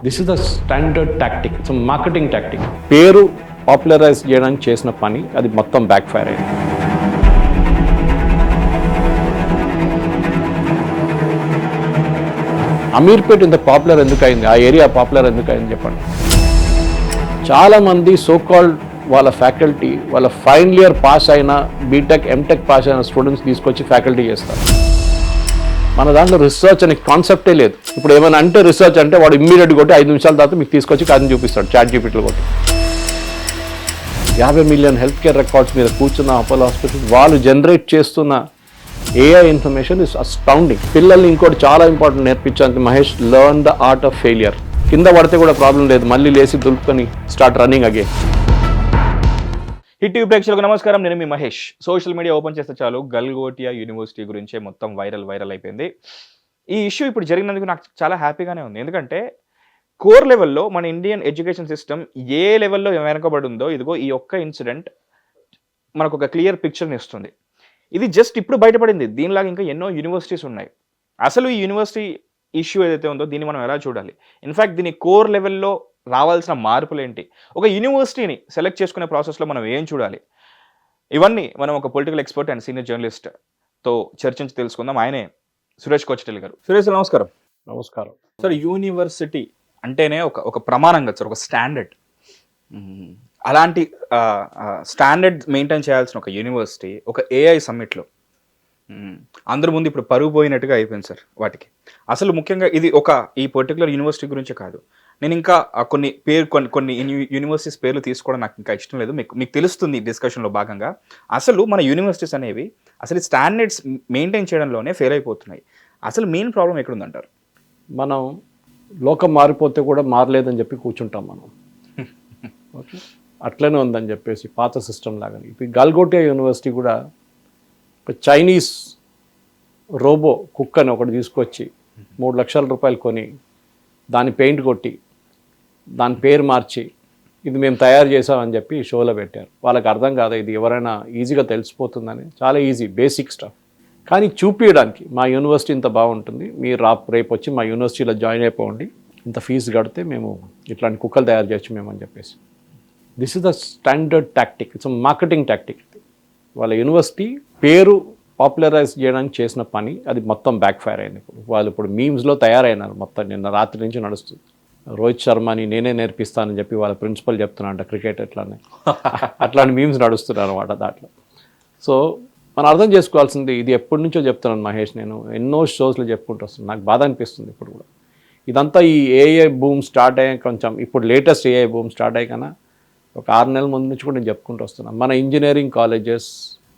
This is the standard tactic, it's marketing tactic. పేరు popularise చేయడానికి చేసిన పని అది మొత్తం బ్యాక్ ఫైర్ అయింది. అమీర్పేట్ ఇంత పాపులర్ ఎందుకు అయింది, ఆ ఏరియా పాపులర్ ఎందుకు అయింది చెప్పండి. చాలామంది సోకాల్డ్ వాళ్ళ ఫ్యాకల్టీ వాళ్ళ ఫైనల్ ఇయర్ పాస్ అయిన బీటెక్ ఎంటెక్ పాస్ అయిన స్టూడెంట్స్ తీసుకొచ్చి ఫ్యాకల్టీ చేస్తారు. మన దాంట్లో రీసెర్చ్ అనే కాన్సెప్టే లేదు. ఇప్పుడు ఏమైనా అంటే రీసెర్చ్ అంటే వాడు ఇమ్మీడియట్ కొట్టి 5 నిమిషాల తర్వాత మీకు తీసుకొచ్చి కాదని చూపిస్తాడు చాట్ జీపీటీలో కొట్టి. 50 మిలియన్ హెల్త్ కేర్ రికార్డ్స్ మీద కూర్చున్న అపోలో హాస్పిటల్ వాళ్ళు జనరేట్ చేస్తున్న ఏఐ ఇన్ఫర్మేషన్ ఇస్ అస్టౌండింగ్. పిల్లల్ని ఇంకోటి చాలా ఇంపార్టెంట్ నేర్పించాలి Mahesh, learn the art of failure. కింద పడితే కూడా ప్రాబ్లం లేదు, మళ్ళీ లేచి దులుపుకొని start running again. Hit TV ప్రేక్షకులకు నమస్కారం, నేను మీ మహేష్. సోషల్ మీడియా ఓపెన్ చేస్తే చాలు గల్గోటియా యూనివర్సిటీ గురించే మొత్తం వైరల్ అయిపోయింది. ఈ ఇష్యూ ఇప్పుడు జరిగినందుకు నాకు చాలా హ్యాపీగానే ఉంది. ఎందుకంటే కోర్ లెవెల్లో మన ఇండియన్ ఎడ్యుకేషన్ సిస్టమ్ ఏ లెవెల్లో వెనకబడి ఉందో ఇదిగో ఈ ఒక్క ఇన్సిడెంట్ మనకు ఒక క్లియర్ పిక్చర్ని ఇస్తుంది. ఇది జస్ట్ ఇప్పుడు బయటపడింది, దీనిలాగా ఇంకా ఎన్నో యూనివర్సిటీస్ ఉన్నాయి. అసలు ఈ యూనివర్సిటీ ఇష్యూ ఏదైతే ఉందో దీన్ని మనం ఎలా చూడాలి, ఇన్ఫ్యాక్ట్ దీని కోర్ లెవెల్లో రావాల్సిన మార్పులు ఏంటి, ఒక యూనివర్సిటీని సెలెక్ట్ చేసుకునే ప్రాసెస్లో మనం ఏం చూడాలి, ఇవన్నీ మనం ఒక పొలిటికల్ ఎక్స్పర్ట్ అండ్ సీనియర్ జర్నలిస్ట్తో చర్చించి తెలుసుకుందాం. ఆయనే సురేష్ కోచటిల్ గారు. సురేష్ నమస్కారం. నమస్కారం సార్. యూనివర్సిటీ అంటేనే ఒక ప్రమాణం కదా సార్, ఒక స్టాండర్డ్. అలాంటి స్టాండర్డ్ మెయింటైన్ చేయాల్సిన ఒక యూనివర్సిటీ ఒక ఏఐ సమ్మిట్లో అందరి ముందు ఇప్పుడు పరుగు పోయినట్టుగా అయిపోయింది సార్. వాటికి అసలు ముఖ్యంగా ఇది ఈ పర్టికులర్ యూనివర్సిటీ గురించే కాదు, నేను ఇంకా కొన్ని యూనివర్సిటీస్ పేర్లు తీసుకోవడం నాకు ఇంకా ఇష్టం లేదు, మీకు తెలుస్తుంది డిస్కషన్లో భాగంగా. అసలు మన యూనివర్సిటీస్ అనేవి అసలు స్టాండర్డ్స్ మెయింటైన్ చేయడంలోనే ఫెయిల్ అయిపోతున్నాయి. అసలు మెయిన్ ప్రాబ్లం ఎక్కడుందంటారు? మనం లోకం మారిపోతే కూడా మారలేదని చెప్పి కూర్చుంటాం మనం. ఓకే, అట్లనే ఉందని చెప్పేసి పాత సిస్టమ్ లాగానే. ఇప్పుడు గల్గోటియా యూనివర్సిటీ కూడా ఒక చైనీస్ రోబో కుక్ అని ఒకటి తీసుకొచ్చి 3 లక్షల రూపాయలు కొని దాన్ని పెయింట్ కొట్టి దాని పేరు మార్చి ఇది మేము తయారు చేసామని చెప్పి షోలో పెట్టారు. వాళ్ళకి అర్థం కాదు ఇది ఎవరైనా ఈజీగా తెలిసిపోతుందని. చాలా ఈజీ బేసిక్ స్టఫ్. కానీ చూపించడానికి మా యూనివర్సిటీ ఇంత బాగుంటుంది, మీరు రేపు వచ్చి మా యూనివర్సిటీలో జాయిన్ అయిపోండి, ఇంత ఫీజు కడితే మేము ఇట్లాంటి కుక్కలు తయారు చేయొచ్చు మేము అని చెప్పేసి. This is the standard tactic, it's marketing tactic. వాళ్ళ యూనివర్సిటీ పేరు పాపులరైజ్ చేయడానికి చేసిన పని అది మొత్తం బ్యాక్ ఫైర్ అయింది. వాళ్ళు ఇప్పుడు మీమ్స్లో తయారైనారు మొత్తం. నిన్న రాత్రి నుంచి నడుస్తుంది. రోహిత్ శర్మని నేనే నేర్పిస్తానని చెప్పి వాళ్ళ ప్రిన్సిపల్ చెప్తున్నాడు క్రికెట్ ఎట్లానే. అట్లాంటి మీమ్స్ నడుస్తున్నారు అనమాట దాంట్లో. సో మనం అర్థం చేసుకోవాల్సింది, ఇది ఎప్పటి నుంచో చెప్తున్నాను మహేష్, నేను ఎన్నో షోస్లో చెప్పుకుంటూ వస్తున్నాను. నాకు బాధ అనిపిస్తుంది ఇప్పుడు కూడా. ఇదంతా ఈ ఏఐ బూమ్ స్టార్ట్ అయ్యే కొంచెం ఇప్పుడు లేటెస్ట్ ఏఐ బూమ్ స్టార్ట్ అయ్యి కన్నా ఒక 6 నెలల ముందు నుంచి కూడా నేను చెప్పుకుంటూ వస్తున్నాను. మన ఇంజనీరింగ్ కాలేజెస్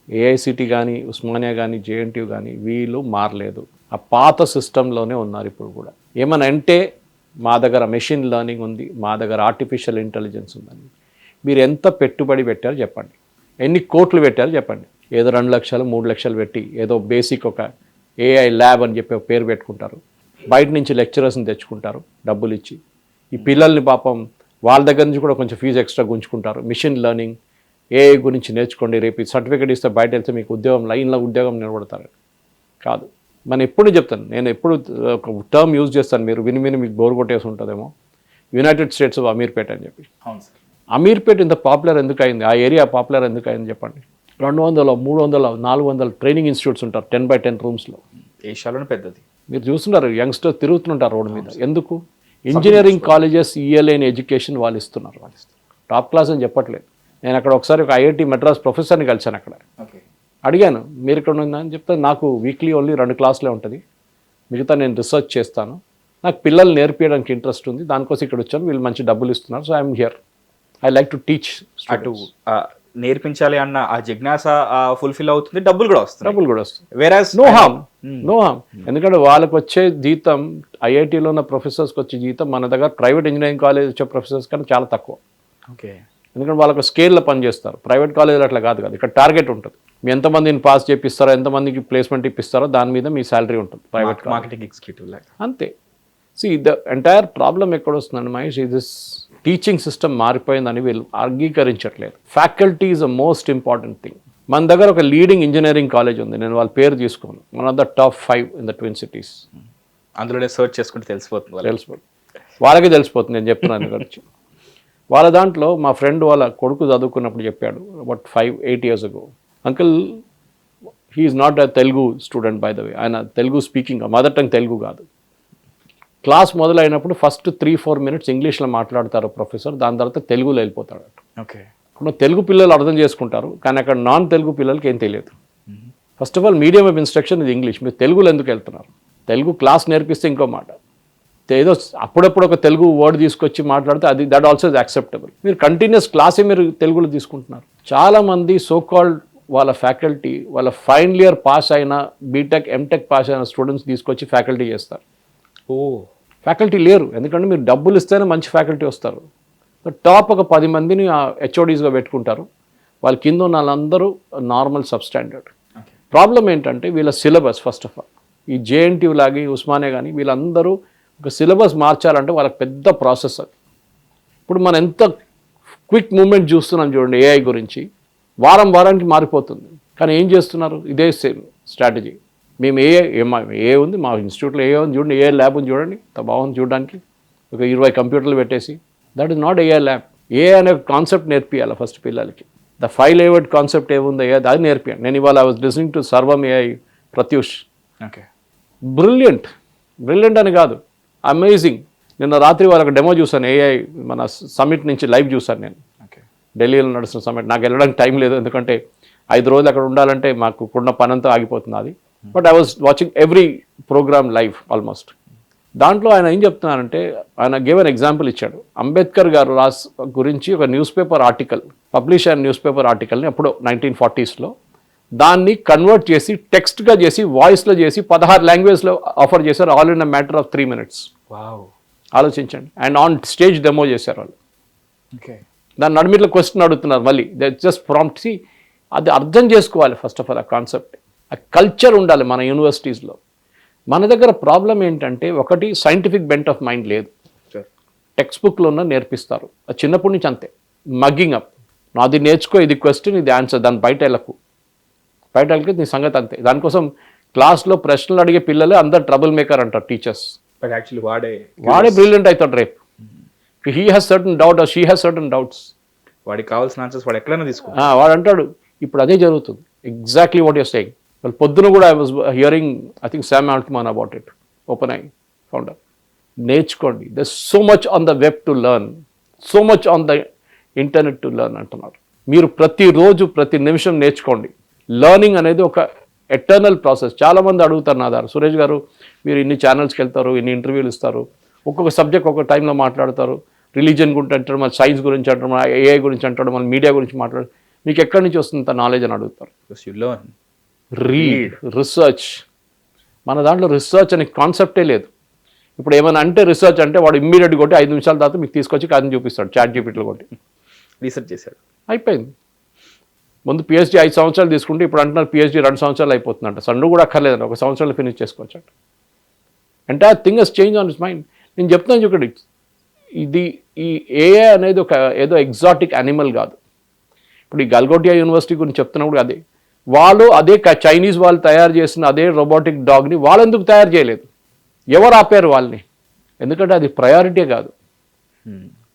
ఏఐసిటీ కానీ ఉస్మానియా కానీ జేఎన్టీయూ కానీ వీళ్ళు మారలేదు, ఆ పాత సిస్టంలోనే ఉన్నారు ఇప్పుడు కూడా. ఏమని అంటే మా దగ్గర మెషిన్ లెర్నింగ్ ఉంది, మా దగ్గర ఆర్టిఫిషియల్ ఇంటెలిజెన్స్ ఉందని. మీరు ఎంత పెట్టుబడి పెట్టారో చెప్పండి, ఎన్ని కోట్లు పెట్టారో చెప్పండి. ఏదో 2 లక్షలు 3 లక్షలు పెట్టి ఏదో బేసిక్ ఒక ఏఐ ల్యాబ్ అని చెప్పి ఒక పేరు పెట్టుకుంటారు, బయట నుంచి లెక్చరర్స్ని తెచ్చుకుంటారు డబ్బులు ఇచ్చి. ఈ పిల్లల్ని పాపం వాళ్ళ దగ్గర నుంచి కూడా కొంచెం ఫీజు ఎక్స్ట్రా గుంజుకుంటారు. మిషన్ లెర్నింగ్ ఏఐ గురించి నేర్చుకోండి, రేపు సర్టిఫికేట్ ఇస్తే బయట వెళ్తే మీకు ఉద్యోగం లైన్లో ఉద్యోగం నిలబడతారు. కాదు, మనం ఎప్పుడు చెప్తాను, నేను ఎప్పుడు ఒక టర్మ్ యూజ్ చేస్తాను, మీరు విని మీకు బోర్ కొట్టేసి ఉంటుందేమో, యునైటెడ్ స్టేట్స్ ఆఫ్ అమీర్పేట్ అని చెప్పి. అమీర్పేట్ ఇంత పాపులర్ ఎందుకు అయింది, ఆ ఏరియా పాపులర్ ఎందుకు అయింది చెప్పండి. 200, 300, 400 ట్రైనింగ్ ఇన్స్టిట్యూట్స్ ఉంటారు 10x10 రూమ్స్లో. ఏషియాలోనే పెద్దది. మీరు చూస్తున్నారు యంగ్స్టర్స్ తిరుగుతుంటారు రోడ్డు మీద. ఎందుకు? ఇంజనీరింగ్ కాలేజెస్ ఇయ్యలేని ఎడ్యుకేషన్ వాళ్ళు ఇస్తున్నారు. టాప్ క్లాస్ అని చెప్పట్లేదు. నేను అక్కడ ఒకసారి ఒక ఐఐటి మెడ్రాస్ ప్రొఫెసర్ని కలిశాను. అక్కడ అడిగాను, మీరు ఇక్కడ ఉందని చెప్తే నాకు వీక్లీ ఓన్లీ 2 క్లాసులే ఉంటుంది, మిగతా నేను రీసెర్చ్ చేస్తాను, నాకు పిల్లలు నేర్పించడానికి ఇంట్రెస్ట్ ఉంది, దానికోసం ఇక్కడ వచ్చాను, వీళ్ళు మంచి డబ్బులు ఇస్తున్నారు, so I'm here, I like to teach. అటు నేర్పించాలి అన్న ఆ జిజ్ఞాస ఫుల్ఫిల్ అవుతుంది, డబ్బులు కూడా వస్తుంది. వేరాస్ నో హార్మ్. ఎందుకంటే వాళ్ళకి వచ్చే జీతం ఐఐటీలో ఉన్న ప్రొఫెసర్స్కి వచ్చే జీతం మన దగ్గర ప్రైవేట్ ఇంజనీరింగ్ కాలేజ్ వచ్చే ప్రొఫెసర్స్ కన్నా చాలా తక్కువ. ఓకే, ఎందుకంటే వాళ్ళకి స్కేల్లో పనిచేస్తారు. ప్రైవేట్ కాలేజీలో అట్లా కాదు కదా, ఇక్కడ టార్గెట్ ఉంటుంది. మీ ఎంతమందిని పాస్ చేపిస్తారో, ఎంతమందికి ప్లేస్మెంట్ ఇప్పిస్తారో దాని మీద మీ శాలరీ ఉంటుంది. ప్రైవేట్ మార్కెటింగ్ ఎగ్జిక్యూటివ్ అంతే. ద ఎంటైర్ ప్రాబ్లం ఎక్కడ వస్తుందండి మహేష్, ఇది టీచింగ్ సిస్టమ్ మారిపోయిందని వీళ్ళు అంగీకరించట్లేదు. Faculty is the most important thing. మన దగ్గర ఒక లీడింగ్ ఇంజనీరింగ్ కాలేజ్ ఉంది, నేను వాళ్ళ పేరు తీసుకోను, one of the top 5 in the twin cities. అందులోనే సర్చ్ చేసుకుంటే తెలిసిపోతుంది. వాళ్ళకే తెలిసిపోతుంది నేను చెప్తున్నాను గురించి. వాళ్ళ దాంట్లో మా ఫ్రెండ్ వాళ్ళ కొడుకు చదువుకున్నప్పుడు చెప్పాడు about 5-8 years ago, uncle he's not a Telugu student by the way, ఆయన Telugu speaking mother tongue Telugu కాదు. క్లాస్ మొదలైనప్పుడు ఫస్ట్ 3-4 minutes ఇంగ్లీష్లో మాట్లాడతారు ప్రొఫెసర్, దాని తర్వాత తెలుగులో వెళ్ళిపోతాడు. ఓకే. ఇప్పుడు తెలుగు పిల్లలు అర్థం చేసుకుంటారు, కానీ అక్కడ నాన్ తెలుగు పిల్లలకి ఏం తెలియదు. First of all medium of instruction ఇది ఇంగ్లీష్, మీరు తెలుగులో ఎందుకు వెళ్తున్నారు? తెలుగు క్లాస్ నేర్పిస్తే ఇంకో మాట, ఏదో అప్పుడప్పుడు ఒక తెలుగు వర్డ్ తీసుకొచ్చి మాట్లాడితే అది దట్ ఆల్సో ఇస్ యాక్సెప్టబుల్. మీరు కంటిన్యూస్ క్లాసే మీరు తెలుగులో తీసుకుంటున్నారు. చాలామంది సో కాల్డ్ వాళ్ళ ఫ్యాకల్టీ వాళ్ళ ఫైనల్ ఇయర్ పాస్ అయిన బీటెక్ ఎంటెక్ పాస్ అయిన స్టూడెంట్స్ తీసుకొచ్చి ఫ్యాకల్టీ చేస్తారు. ఫ్యాకల్టీ లేరు, ఎందుకంటే మీరు డబ్బులు ఇస్తేనే మంచి ఫ్యాకల్టీ వస్తారు. టాప్ ఒక 10 మందిని హెచ్ఓడీస్గా పెట్టుకుంటారు, వాళ్ళ కింద ఉన్న వాళ్ళందరూ నార్మల్ సబ్స్టాండర్డ్. ప్రాబ్లం ఏంటంటే వీళ్ళ సిలబస్ ఫస్ట్ ఆఫ్ ఆల్ ఈ జేఎన్టీయూ లాగి ఉస్మానియా కానీ వీళ్ళందరూ ఒక సిలబస్ మార్చాలంటే వాళ్ళకి పెద్ద ప్రాసెస్ అది. ఇప్పుడు మనం ఎంత క్విక్ మూమెంట్ చూస్తున్నాం చూడండి ఏఐ గురించి, వారానికి మారిపోతుంది. కానీ ఏం చేస్తున్నారు? ఇదే సేమ్ స్ట్రాటజీ. మేము ఏ ఉంది మా ఇన్స్టిట్యూట్లో ఏ ఉంది చూడండి, ఏ ల్యాబ్ ఉంది చూడండి, అంత బాగుంది చూడడానికి, ఒక 20 కంప్యూటర్లు పెట్టేసి. That is not AI lab. A అనే కాన్సెప్ట్ నేర్పియాలి ఫస్ట్ పిల్లలకి. ద 5 layered కాన్సెప్ట్ ఏముందో అది నేర్పియాలి. నేను ఇవాళ I was listening to Sarvam AI Pratyush. Okay. Brilliant అని కాదు, అమేజింగ్. నిన్న రాత్రి వాళ్ళకి డెమో చూసాను, ఏఐ మన సమిట్ నుంచి లైవ్ చూసాను నేను. ఢిల్లీలో నడుస్తున్న సమిట్. నాకు వెళ్ళడానికి టైం లేదు, ఎందుకంటే 5 రోజులు అక్కడ ఉండాలంటే మాకు ఉన్న పనంతా ఆగిపోతుంది అది. But I was watching every program live almost. దాంట్లో ఆయన ఏం చెప్తున్నారంటే, ఆయన గివ్ అన్ ఎగ్జాంపుల్ ఇచ్చాడు. అంబేద్కర్ గారు గురించి ఒక న్యూస్ పేపర్ ఆర్టికల్ పబ్లిష్ అయిన న్యూస్ పేపర్ ఆర్టికల్ని అప్పుడు 1940s దాన్ని కన్వర్ట్ చేసి టెక్స్ట్గా చేసి వాయిస్లో చేసి 16 లాంగ్వేజ్లో ఆఫర్ చేశారు, all in a matter of 3 minutes. ఆలోచించండి. అండ్ ఆన్ స్టేజ్ డెమో చేశారు వాళ్ళు. ఓకే. దాని నడిమిట్లో క్వశ్చన్ అడుగుతున్నారు మళ్ళీ, దే జస్ట్ ప్రాంప్ట్. సి అది అర్థం చేసుకోవాలి ఫస్ట్ ఆఫ్ ఆల్, ఆ కాన్సెప్ట్, ఆ కల్చర్ ఉండాలి మన యూనివర్సిటీస్లో. మన దగ్గర ప్రాబ్లం ఏంటంటే, ఒకటి సైంటిఫిక్ బెంట్ ఆఫ్ మైండ్ లేదు. టెక్స్ట్ బుక్లో ఉన్న నేర్పిస్తారు, అది చిన్నప్పటి నుంచి అంతే. మగ్గింగ్ అప్, అది నేర్చుకో, ఇది క్వశ్చన్, ఇది ఆన్సర్, దాని బయట వెళ్ళకి నీ సంగతి అంతే. దానికోసం క్లాస్లో ప్రశ్నలు అడిగే పిల్లలే అందరు ట్రబుల్ మేకర్ అంటారు టీచర్స్. వాడే బ్రిలియంట్ అవుతాడు రేపు. He has certain doubt or she has certain doubts, వాడికి కావాల్సిన ఆన్సర్స్ వాడు ఎక్కడైనా తీసుకుంటాడు. వాడు అంటాడు. ఇప్పుడు అదే జరుగుతుంది, ఎగ్జాక్ట్లీ వాట్ యూర్ సేయింగ్. వాళ్ళు పొద్దున కూడా I was hearing I think Sam Altman about it, OpenAI founder. నేర్చుకోండి, the so much on the web to learn, so much on the internet to learn అంటున్నారు. మీరు ప్రతిరోజు ప్రతి నిమిషం నేర్చుకోండి. లెర్నింగ్ అనేది ఒక ఎటర్నల్ ప్రాసెస్. చాలామంది అడుగుతారు నా దగ్గర, సురేష్ గారు మీరు ఇన్ని ఛానల్స్కి వెళ్తారు, ఇన్ని ఇంటర్వ్యూలు ఇస్తారు, ఒక్కొక్క సబ్జెక్ట్ ఒక్కొక్క టైంలో మాట్లాడతారు, రిలీజన్ గురించి అంటారు, మళ్ళీ సైన్స్ గురించి అంటారు, మళ్ళీ ఏఐ గురించి అంటాడు, మళ్ళీ మీడియా గురించి మాట్లాడు, మీకు ఎక్కడి నుంచి వస్తుంది నాలెడ్జ్ అని అడుగుతారు. Read, research. మన దాంట్లో రీసెర్చ్ అనే కాన్సెప్టే లేదు. ఇప్పుడు ఏమైనా అంటే రీసెర్చ్ అంటే వాడు ఇమ్మీడియట్గా కొట్టి 5 నిమిషాల తర్వాత మీకు తీసుకొచ్చి కాదని చూపిస్తాడు, చాట్ జీపీటీలో కొట్టి రీసెర్చ్ చేశాడు, అయిపోయింది. ముందు పిహెచ్డీ 5 సంవత్సరాలు తీసుకుంటే ఇప్పుడు అంటున్నారు పిహెచ్డీ 2 సంవత్సరాలు అయిపోతుందంట. సండు కూడా అక్కర్లేదంట, 1 సంవత్సరాలు ఫినిష్ చేసుకోవచ్చు అంట. Entire thing has change on his mind. నేను చెప్తాను చూడండి, ఇది ఈ ఏఐ అనేది ఒక ఏదో ఎగ్జాటిక్ యానిమల్ కాదు. ఇప్పుడు ఈ గల్గోటియా యూనివర్సిటీ గురించి చెప్తున్నప్పుడు అదే వాళ్ళు అదే చైనీస్ వాళ్ళు తయారు చేసిన అదే రోబోటిక్ డాగ్ని వాళ్ళు ఎందుకు తయారు చేయలేదు? ఎవరు ఆపారు వాళ్ళని? ఎందుకంటే అది ప్రయారిటీ కాదు.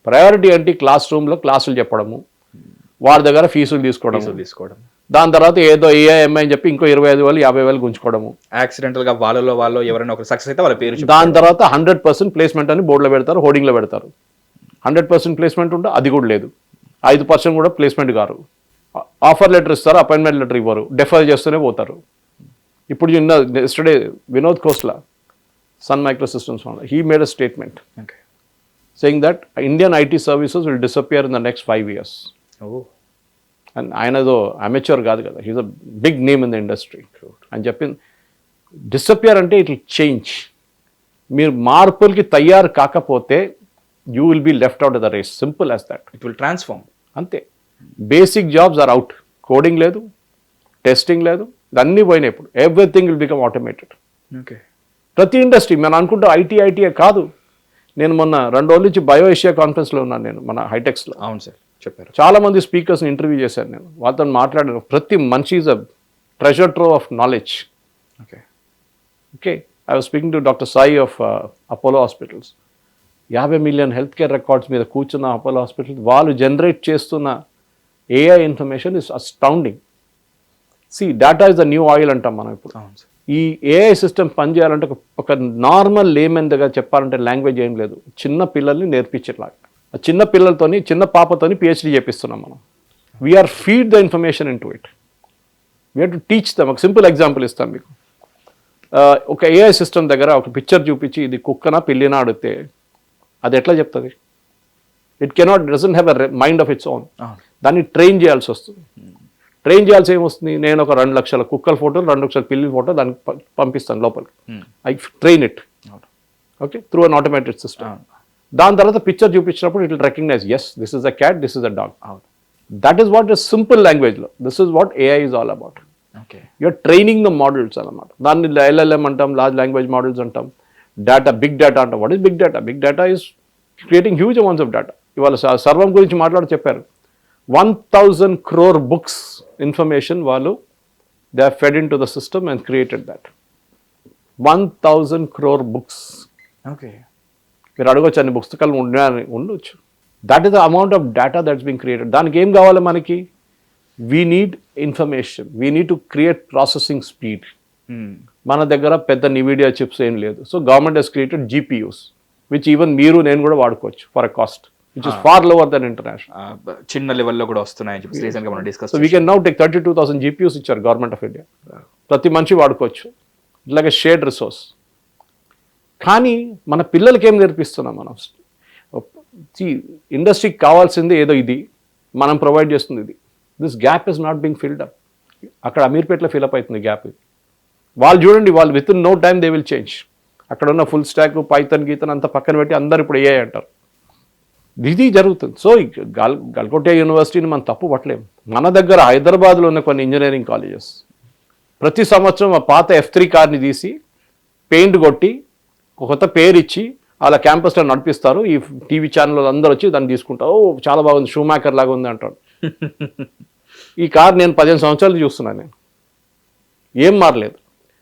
ప్రయారిటీ అంటే క్లాస్ రూమ్లో క్లాసులు చెప్పడము, వారి దగ్గర ఫీజులు తీసుకోవడం, దాని తర్వాత ఏదో ఏఐఎంఐ అని చెప్పి ఇంకో 25,000 50,000 గుంజుకోవడము, యాక్సిడెంటల్గా వాళ్ళు ఎవరైనా ఒక సక్సెస్ అయితే వాళ్ళ పేరు. దాని తర్వాత 100% ప్లేస్మెంట్ అని బోర్డులో పెడతారు, హోర్డింగ్లో పెడతారు. 100% ప్లేస్మెంట్ ఉంటే అది కూడా లేదు, 5% కూడా ప్లేస్మెంట్ కారు. ఆఫర్ లెటర్ ఇస్తారు, అపాయింట్మెంట్ లెటర్ ఇవ్వరు, డెఫర్ చేస్తూనే పోతారు. ఇప్పుడు yesterday Vinod Khosla, Sun Microsystems founder, he made a statement saying that Indian IT services will disappear in the next 5 years. And ఆయన ఏదో అమెచ్యూర్ కాదు కదా, he's a big name in the industry అని చెప్పింది. డిసపియర్ అంటే ఇట్ విల్ చేంజ్. మీరు మార్పులకి తయారు కాకపోతే you will be left out of the race, simple as that. It will transform, అంతే. Basic jobs are out, coding లేదు, టెస్టింగ్ లేదు, అన్నీ పోయినాయి. ఇప్పుడు everything will become automated. Okay. ప్రతి ఇండస్ట్రీ మనం అనుకుంటాం ఐటీఏ కాదు. నేను మొన్న 2 రోజుల నుంచి బయో ఏషియా కాన్ఫరెన్స్లో ఉన్నాను నేను, మన హైటెక్స్లో. అవును సార్, చెప్పారు. చాలామంది స్పీకర్స్ని ఇంటర్వ్యూ చేశాను నేను, వాళ్ళతో మాట్లాడాను. ప్రతి మనిషి is a treasure trove of knowledge. Okay. I was speaking to doctor Sai of Apollo hospitals. 50 million health care records మీద కూర్చున్న అపోలో హాస్పిటల్ వాళ్ళు జనరేట్ చేస్తున్న AI information is astounding. Data is the new oil అంటాం మనం ఇప్పుడు. ఈ ఏఐ సిస్టమ్ పనిచేయాలంటే ఒక నార్మల్ లేమెన్ దగ్గర చెప్పాలంటే లాంగ్వేజ్ ఏం లేదు, చిన్న పిల్లల్ని నేర్పించేట్లాగా. ఆ చిన్న పిల్లలతోని, చిన్న పాపతోని పిహెచ్డి చేపిస్తున్నాం మనం. We're feed the information into it, we have to teach them. ఒక సింపుల్ ఎగ్జాంపుల్ ఇస్తాను మీకు. ఒక ఏఐ సిస్టమ్ దగ్గర ఒక పిక్చర్ చూపించి ఇది కుక్కనా పిల్లినా అడిగితే అది ఎట్లా చెప్తుంది? It cannot, doesn't have a mind of its own. దాన్ని ట్రైన్ చేయాల్సి వస్తుంది. ట్రైన్ చేయాల్సి ఏమొస్తుంది? నేను ఒక 2 లక్షల కుక్కల ఫోటోలు, 2 లక్షల పిల్లి ఫోటో దానికి పంపిస్తాను లోపలికి. I train it, okay, through an automated system. దాని తర్వాత పిక్చర్ చూపించినప్పుడు it will recognise, yes this is a cat, this is a dog. That is what is simple లాంగ్వేజ్లో this is what AI is all about. You're training the models అన్నమాట. దాన్ని LLM అంటాం, large language models అంటాం, data, big data అంటాం. What is big data? Big data is creating huge amounts of data. ఇవాళ సర్వం గురించి మాట్లాడి చెప్పారు, 1000 crore బుక్స్ ఇన్ఫర్మేషన్ వాళ్ళు they are fed into the system and created that. 1000 crore books. Okay, మీరు అడగొచ్చు అన్ని పుస్తకాలు ఉండొచ్చు. That is the amount of data that's being created. దానికి ఏం కావాలి మనకి? We need information, we need to create processing speed. మన దగ్గర పెద్ద NVIDIA చిప్స్ ఏం లేదు. So government has created GPUs which even మీరు నేను కూడా వాడుకోవచ్చు for a cost which is far lower than international. చిన్న లెవెల్లో కూడా వస్తున్నాయని చెప్పి రీసెంట్గా మనం discuss. So we can now take 32,000 GPUs ఇచ్చారు గవర్నమెంట్ ఆఫ్ ఇండియా. ప్రతి మనిషి వాడుకోవచ్చు, ఇట్లాగే షేర్డ్ రిసోర్స్. కానీ మన పిల్లలకి ఏం నేర్పిస్తున్నాం మనం? ఇండస్ట్రీకి కావాల్సింది ఏదో ఇది, మనం ప్రొవైడ్ చేస్తుంది ఇది. This gap is not being filled up. అక్కడ అమీర్పేటలో ఫిల్ అప్ అవుతుంది గ్యాప్. వాళ్ళు చూడండి, వాళ్ళు within no time they will change. అక్కడ ఉన్న ఫుల్ స్టాక్, పైథాన్, గీతన్ అంతా పక్కన పెట్టి అందరు ఇప్పుడు AI అంటారు. ఇది జరుగుతుంది. సో గల్గోటియా యూనివర్సిటీని మనం తప్పు పట్టలేము. మన దగ్గర హైదరాబాద్లో ఉన్న కొన్ని ఇంజనీరింగ్ కాలేజెస్ ప్రతి సంవత్సరం ఆ పాత F3 కార్ని తీసి పెయింట్ కొట్టి కొత్త పేరు ఇచ్చి అలా క్యాంపస్లో నడిపిస్తారు. ఈ టీవీ ఛానల్ అందరూ వచ్చి దాన్ని తీసుకుంటారు. ఓ చాలా బాగుంది, షూమాకర్ లాగా ఉంది అంటాడు. ఈ కార్ నేను 15 సంవత్సరాలు చూస్తున్నాను, నేను ఏం మారలేదు.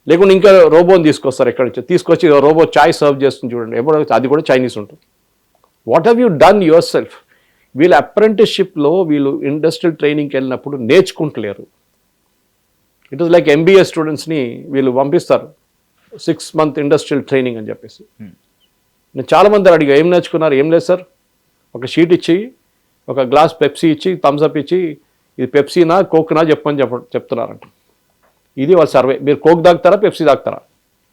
లేకుంటే ఇంకా రోబోని తీసుకొస్తారు ఎక్కడి నుంచి, తీసుకొచ్చి రోబో చాయ్ సర్వ్ చేస్తుంది చూడండి, ఎప్పుడో అది కూడా చైనీస్ ఉంటుంది. What have you done your self? వీళ్ళు అప్రెంటిస్షిప్లో వీళ్ళు ఇండస్ట్రియల్ ట్రైనింగ్కి వెళ్ళినప్పుడు నేర్చుకుంటలేరు. ఇట్ ఈస్ లైక్ MBA స్టూడెంట్స్ని వీళ్ళు పంపిస్తారు 6 month ఇండస్ట్రియల్ ట్రైనింగ్ అని చెప్పేసి. నేను చాలామంది అడిగా, ఏం నేర్చుకున్నారు? ఏం లేదు సార్, ఒక షీట్ ఇచ్చి ఒక గ్లాస్ పెప్సీ ఇచ్చి థమ్స్అప్ ఇచ్చి ఇది పెప్సీనా కోక్నా చెప్పని చెప్తున్నారంట. ఇది వాళ్ళ సర్వే. మీరు కోక్ తాగుతారా, పెప్సీ తాగుతారా,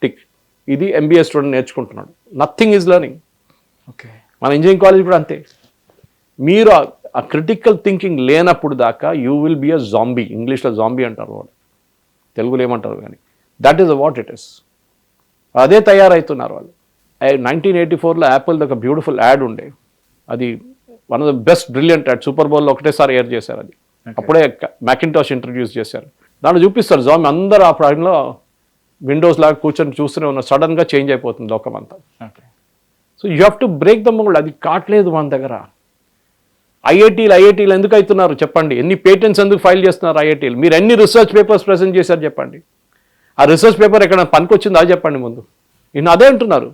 టిక్. ఇది MBA స్టూడెంట్ నేర్చుకుంటున్నాడు. Nothing is learning. ఓకే, మన ఇంజనీరింగ్ కాలేజ్ కూడా అంతే. మీరు ఆ క్రిటికల్ థింకింగ్ లేనప్పుడు దాకా you will be a zombie. ఇంగ్లీష్లో జాంబీ అంటారు, వాడు తెలుగులో ఏమంటారు కానీ that is what it is. అదే తయారవుతున్నారు వాళ్ళు. 1984లో యాపిల్ ఒక బ్యూటిఫుల్ యాడ్ ఉండే, అది one of the best brilliant ad. Super బౌల్లో ఒకటేసారి ఎయిర్ చేశారు అది. అప్పుడే మ్యాకింటాష్ ఇంట్రడ్యూస్ చేశారు. దాంట్లో చూపిస్తారు జాంబీ అందరూ ఆ ప్రాంతంలో విండోస్ లాగా కూర్చొని చూస్తూనే ఉన్న, సడన్గా చేంజ్ అయిపోతుంది లోకం అంతా. So you have to break the mould. అది కావట్లేదు మన దగ్గర. ఐఐటీలు ఎందుకు అవుతున్నారు చెప్పండి? ఎన్ని పేటెంట్స్ ఎందుకు ఫైల్ చేస్తున్నారు ఐఐటీలు? మీరు ఎన్ని రీసెర్చ్ పేపర్స్ ప్రజెంట్ చేశారు చెప్పండి? ఆ రీసెర్చ్ పేపర్ ఎక్కడ పనికి వచ్చిందో అది చెప్పండి ముందు. ఈయన అదే అంటున్నారు.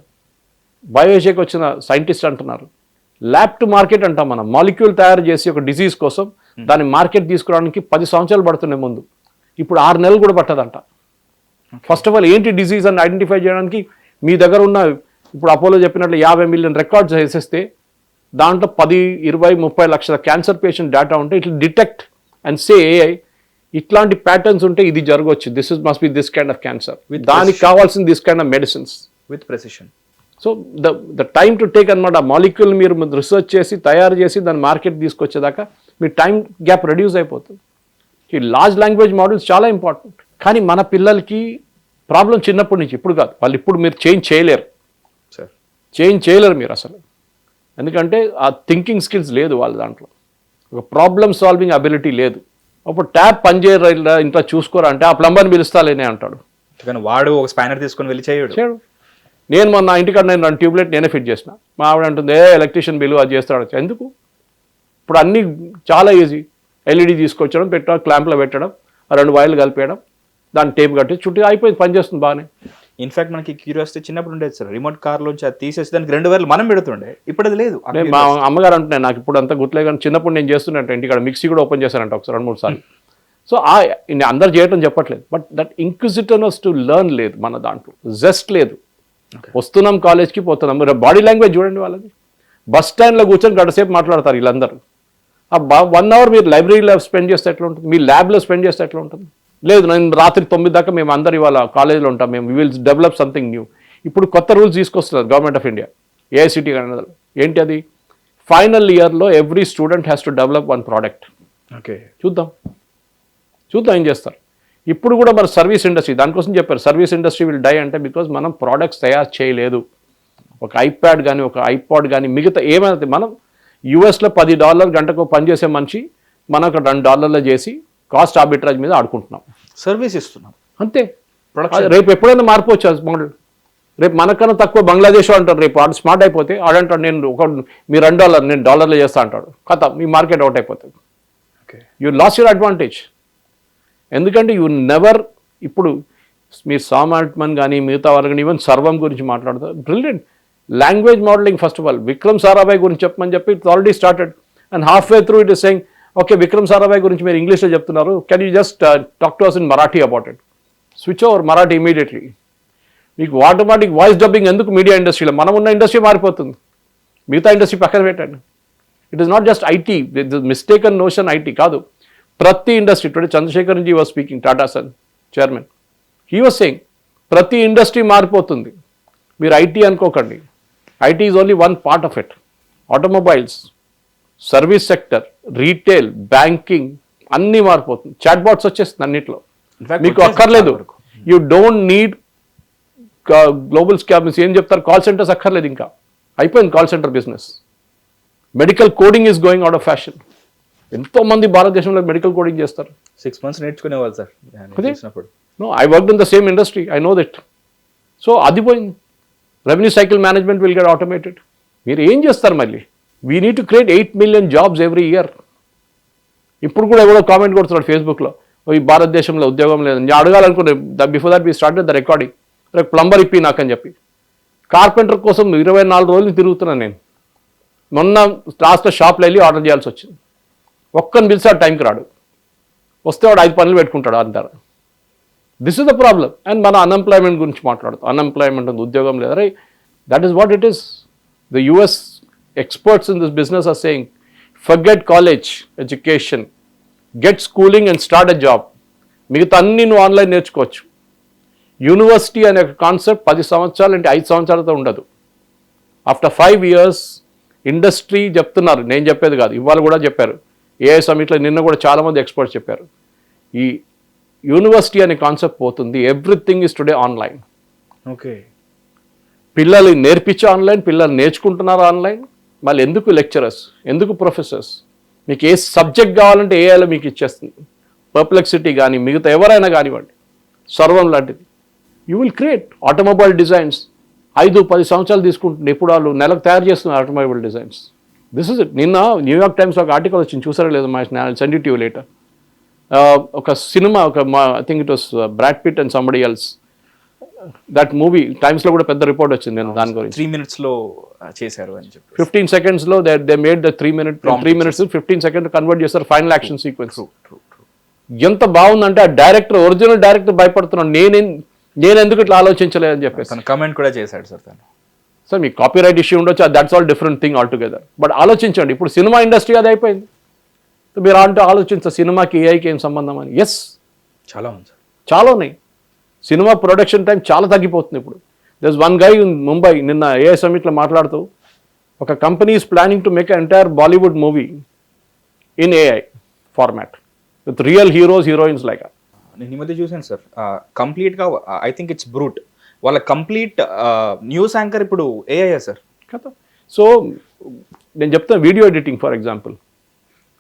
బయోషేక్ వచ్చిన సైంటిస్ట్ అంటున్నారు. ల్యాబ్ టు మార్కెట్ అంటాం మనం. మాలిక్యూల్ తయారు చేసి ఒక డిజీజ్ కోసం దాన్ని మార్కెట్ తీసుకురావడానికి 10 సంవత్సరాలు పడుతున్నాయి ముందు. ఇప్పుడు 6 నెలలు కూడా పట్టదంట. ఫస్ట్ ఆఫ్ ఆల్ ఏంటి డిజీజ్ అని ఐడెంటిఫై చేయడానికి మీ దగ్గర ఉన్న, ఇప్పుడు అపోలో చెప్పినట్లు 50 మిలియన్ రికార్డ్స్ వేసేస్తే దాంట్లో 10, 20, 30 లక్షల క్యాన్సర్ పేషెంట్ డేటా ఉంటే it detect and say AI ఇట్లాంటి ప్యాటర్న్స్ ఉంటే ఇది జరగవచ్చు, this is must be this kind of cancer, దానికి కావాల్సిన this kind of medicines with precision. So the time to take అనమాట. ఆ మాలిక్యూల్ మీరు రీసెర్చ్ చేసి తయారు చేసి దాన్ని మార్కెట్ తీసుకొచ్చేదాకా మీ టైం గ్యాప్ రెడ్యూస్ అయిపోతుంది. ఈ లార్జ్ లాంగ్వేజ్ మోడల్స్ చాలా ఇంపార్టెంట్. కానీ మన పిల్లలకి ప్రాబ్లం చిన్నప్పటి నుంచి, ఇప్పుడు కాదు. వాళ్ళు ఇప్పుడు మీరు చేంజ్ చేయలేరు మీరు అసలు. ఎందుకంటే ఆ థింకింగ్ స్కిల్స్ లేదు వాళ్ళ దాంట్లో, ఒక ప్రాబ్లమ్ సాల్వింగ్ అబిలిటీ లేదు. అప్పుడు ట్యాప్ పనిచేయరా ఇంట్లో చూసుకోరా అంటే ఆ ప్లంబర్ని పిలుస్తాలేనే అంటాడు. కానీ వాడు ఒక స్పానర్ తీసుకొని వెళ్ళి చేయడు. నేను మొన్న ఇంటికాడ నేను ట్యూబ్లైట్ నేనే ఫిట్ చేసిన. మా ఆవిడ అంటుంది, ఎలక్ట్రీషియన్ బిల్లు అది చేస్తాడు. ఎందుకు? ఇప్పుడు అన్నీ చాలా ఈజీ. LED తీసుకొచ్చడం, పెట్టడం, క్లాంప్లో పెట్టడం, 2 వైర్లు కలిపేయడం, దాన్ని టేప్ కట్టి చుట్టూ అయిపోయింది, పనిచేస్తుంది బాగానే. ఇన్ఫాక్ట్ మనకి క్యూరియాసిటీ చిన్నప్పుడు ఉండేది సార్, రిమోట్ కార్లోంచి అది తీసేసి దానికి 2 వేలు మనం పెడుతుండే, ఇప్పుడు అది లేదు. నేను మా అమ్మగారు అంటున్నాను, నాకు ఇప్పుడు అంతా గుర్తులే కానీ చిన్నప్పుడు నేను చేస్తున్నట్టు ఇంటికాడ మిక్సీ కూడా ఓపెన్ చేశానంట ఒకసారి 2-3 సార్లు. సో అందరు చేయటం చెప్పట్లేదు, but that inquisitiveness to learn లేదు మన దాంట్లో, జస్ట్ లేదు. వస్తున్నాం కాలేజ్కి పోతున్నాం, బాడీ లాంగ్వేజ్ చూడండి వాళ్ళది. బస్ స్టాండ్లో కూర్చొని గంటసేపు మాట్లాడతారు వీళ్ళందరూ. ఆ 1 అవర్ మీరు లైబ్రరీలో స్పెండ్ చేస్తే ఎట్లా ఉంటుంది, మీ ల్యాబ్లో స్పెండ్ చేస్తే ఎట్లా ఉంటుంది? లేదు, నేను రాత్రి 9 దాకా మేము అందరు ఇవాళ కాలేజ్లో ఉంటాం, మేము విల్ డెవలప్ సంథింగ్ న్యూ. ఇప్పుడు కొత్త రూల్స్ తీసుకొస్తున్నారు గవర్నమెంట్ ఆఫ్ ఇండియా, ఏఐసిటీ అనేది. ఏంటి అది? ఫైనల్ ఇయర్లో every student has to develop 1 product. Okay, చూద్దాం ఏం చేస్తారు. ఇప్పుడు కూడా మన సర్వీస్ ఇండస్ట్రీ దానికోసం చెప్పారు, సర్వీస్ ఇండస్ట్రీ విల్ డై అంటే బికాజ్ మనం ప్రోడక్ట్స్ తయారు చేయలేదు. ఒక ఐప్యాడ్ కానీ ఒక ఐపాడ్ కానీ మిగతా ఏమైనా మనం యూఎస్లో $10 గంటకు పనిచేసే మనిషి మనం అక్కడ $2 చేసి కాస్ట్ ఆర్బిట్రాజ్ మీద ఆడుకుంటున్నాం, సర్వీస్ ఇస్తున్నాం అంతే. రేపు ఎప్పుడైనా మార్పు వచ్చేది మోడల్. రేపు మనకన్నా తక్కువ బంగ్లాదేశ్ అంటారు, రేపు ఆడు స్మార్ట్ అయిపోతే ఆడంటాడు నేను మీ $2 నేను $1 చేస్తా అంటాడు, కథ మీ మార్కెట్ అవుట్ అయిపోతుంది. You lose your advantage. ఎందుకంటే యూ నెవర్, ఇప్పుడు మీరు సామ్ ఆల్ట్మన్ కానీ మిగతా వాళ్ళు కానీ ఈవెన్ సర్వం గురించి మాట్లాడతారు, brilliant language modelling. First of all Vikram Sarabhai గురించి చెప్పమని చెప్పి it's already started and halfway through it is saying okay Vikram Sarabhai గురించి మీరు ఇంగ్లీష్లో చెప్తున్నారు, can you just talk to us in Marathi about it. Switch over Marathi immediately. మీకు ఆటోమేటిక్ వాయిస్ డబ్బింగ్ ఎందుకు media ఇండస్ట్రీలో? మనం ఉన్న ఇండస్ట్రీ మారిపోతుంది, మిగతా ఇండస్ట్రీ పక్కన పెట్టండి. It is not just IT, mistaken notion IT కాదు, ప్రతి industry. Today Chandrasekhar ji was speaking, Tata Sons chairman, he was saying ప్రతి ఇండస్ట్రీ మారిపోతుంది, మీరు ఐటీ అనుకోకండి. IT is only 1 part of it. Automobiles, service sector, retail, banking అన్నీ మారిపోతుంది. చాట్ బాట్స్ వచ్చేస్తుంది అన్నిట్లో, మీకు అక్కర్లేదు. You don't need global scams ఏం చెప్తారు, కాల్ సెంటర్స్ అక్కర్లేదు, ఇంకా అయిపోయింది call centre business. Medical coding is going out of fashion. ఎంతోమంది భారతదేశంలో మెడికల్ కోడింగ్ చేస్తారు. 6 months నేర్చుకునేవాళ్ళు sir. No, I worked in the same industry, I know that. So అది పోయింది. Revenue cycle management will get automated. మీరు ఏం చేస్తారు మళ్ళీ? We need to create 8 million jobs every year. ఇప్పుడు కూడా ఎవరో కామెంట్ కొడుతున్నాడు ఫేస్బుక్లో, ఈ భారతదేశంలో ఉద్యోగం లేదు. నేను అడగాలనుకునే before that we started the recording, రేపు ప్లంబర్ ఇప్పి నాకని చెప్పి కార్పెంటర్ కోసం 24 రోజులు తిరుగుతున్నాను నేను. మొన్న లాస్ట్లో షాప్లో వెళ్ళి ఆర్డర్ చేయాల్సి వచ్చింది. ఒక్కని పిలిచాడు, టైంకి రాడు, వస్తే వాడు 5 పనులు పెట్టుకుంటాడు అంటారు. This is the problem. And మన అన్ఎంప్లాయ్మెంట్ గురించి మాట్లాడుతాం, అన్ఎంప్లాయ్మెంట్ ఉంది, ఉద్యోగం లేదు. Right, that is what it is. The US experts in this business are saying forget college education, get schooling and start a job. మిగతా అన్ని నువ్వు ఆన్లైన్ నేర్చుకోవచ్చు. యూనివర్సిటీ అనే కాన్సెప్ట్ 10 సంవత్సరాలు అంటే 5 సంవత్సరాలతో ఉండదు. ఆఫ్టర్ 5 years ఇండస్ట్రీ చెప్తున్నారు, నేను చెప్పేది కాదు, ఇవాళ కూడా చెప్పారు ఏఐ సమిట్లో, నిన్న కూడా చాలామంది ఎక్స్పర్ట్స్ చెప్పారు, ఈ యూనివర్సిటీ అనే కాన్సెప్ట్ పోతుంది. Everything is today online. Okay, పిల్లలు నేర్పించే ఆన్లైన్, పిల్లలు నేర్చుకుంటున్నారు ఆన్లైన్. మళ్ళీ ఎందుకు లెక్చరర్స్, ఎందుకు ప్రొఫెసర్స్? మీకు ఏ సబ్జెక్ట్ కావాలంటే ఏఐలో మీకు ఇచ్చేస్తుంది. పర్ప్లెక్సిటీ కానీ మిగతా ఎవరైనా కానివ్వండి, సర్వం లాంటిది. You will create automobile designs. 5-10 సంవత్సరాలు తీసుకుంటుంది, ఇప్పుడు వాళ్ళు నెలకు తయారు చేస్తున్నారు automobile designs. This is it. నిన్న న్యూయార్క్ టైమ్స్ ఒక ఆర్టికల్ వచ్చింది, చూసారా లేదు మా సెండ్ ఇట్ యూ లేటర్. ఒక cinema, I think it was Brad Pitt and somebody else, that movie టైమ్స్లో కూడా పెద్ద రిపోర్ట్ వచ్చింది నేను దాని గురించి. 3 minutes చేశారు అని చెప్పి 15 seconds they made the 3 minutes 15 seconds convert చేస్తారు ఫైనల్ యాక్షన్ సీక్వెన్స్. ఎంత బాగుందంటే ఆ డైరెక్టర్, ఒరిజినల్ డైరెక్టర్ భయపడుతున్నాడు, నేను ఎందుకు ఇట్లా ఆలోచించలేదని చెప్పేసి కమెంట్ కూడా చేశాడు సార్ తను. సార్ మీకు కాపీరైట్ ఇష్యూ ఉండొచ్చు, that's all different thing all together. But ఆలోచించండి, ఇప్పుడు సినిమా ఇండస్ట్రీ అది అయిపోయింది. మీరు అంటే ఆలోచించ సినిమాకి ఏఐకి ఏం సంబంధం అని. ఎస్, చాలా ఉంది సార్, చాలా ఉన్నాయి. సినిమా ప్రొడక్షన్ టైం చాలా తగ్గిపోతుంది ఇప్పుడు. There one guy in Mumbai నిన్న ఏఐ సమిట్లో మాట్లాడుతూ, ఒక company is planning to make entire Bollywood movie in AI format with real heroes heroines like. నేను ఈ మధ్య చూసాను సార్, కంప్లీట్గా ఐ థింక్ ఇట్స్ బ్రూట్, వాళ్ళ కంప్లీట్ న్యూస్ యాంకర్ ఇప్పుడు ఏఐ సార్ కదా. సో నేను చెప్తాను, video editing for example,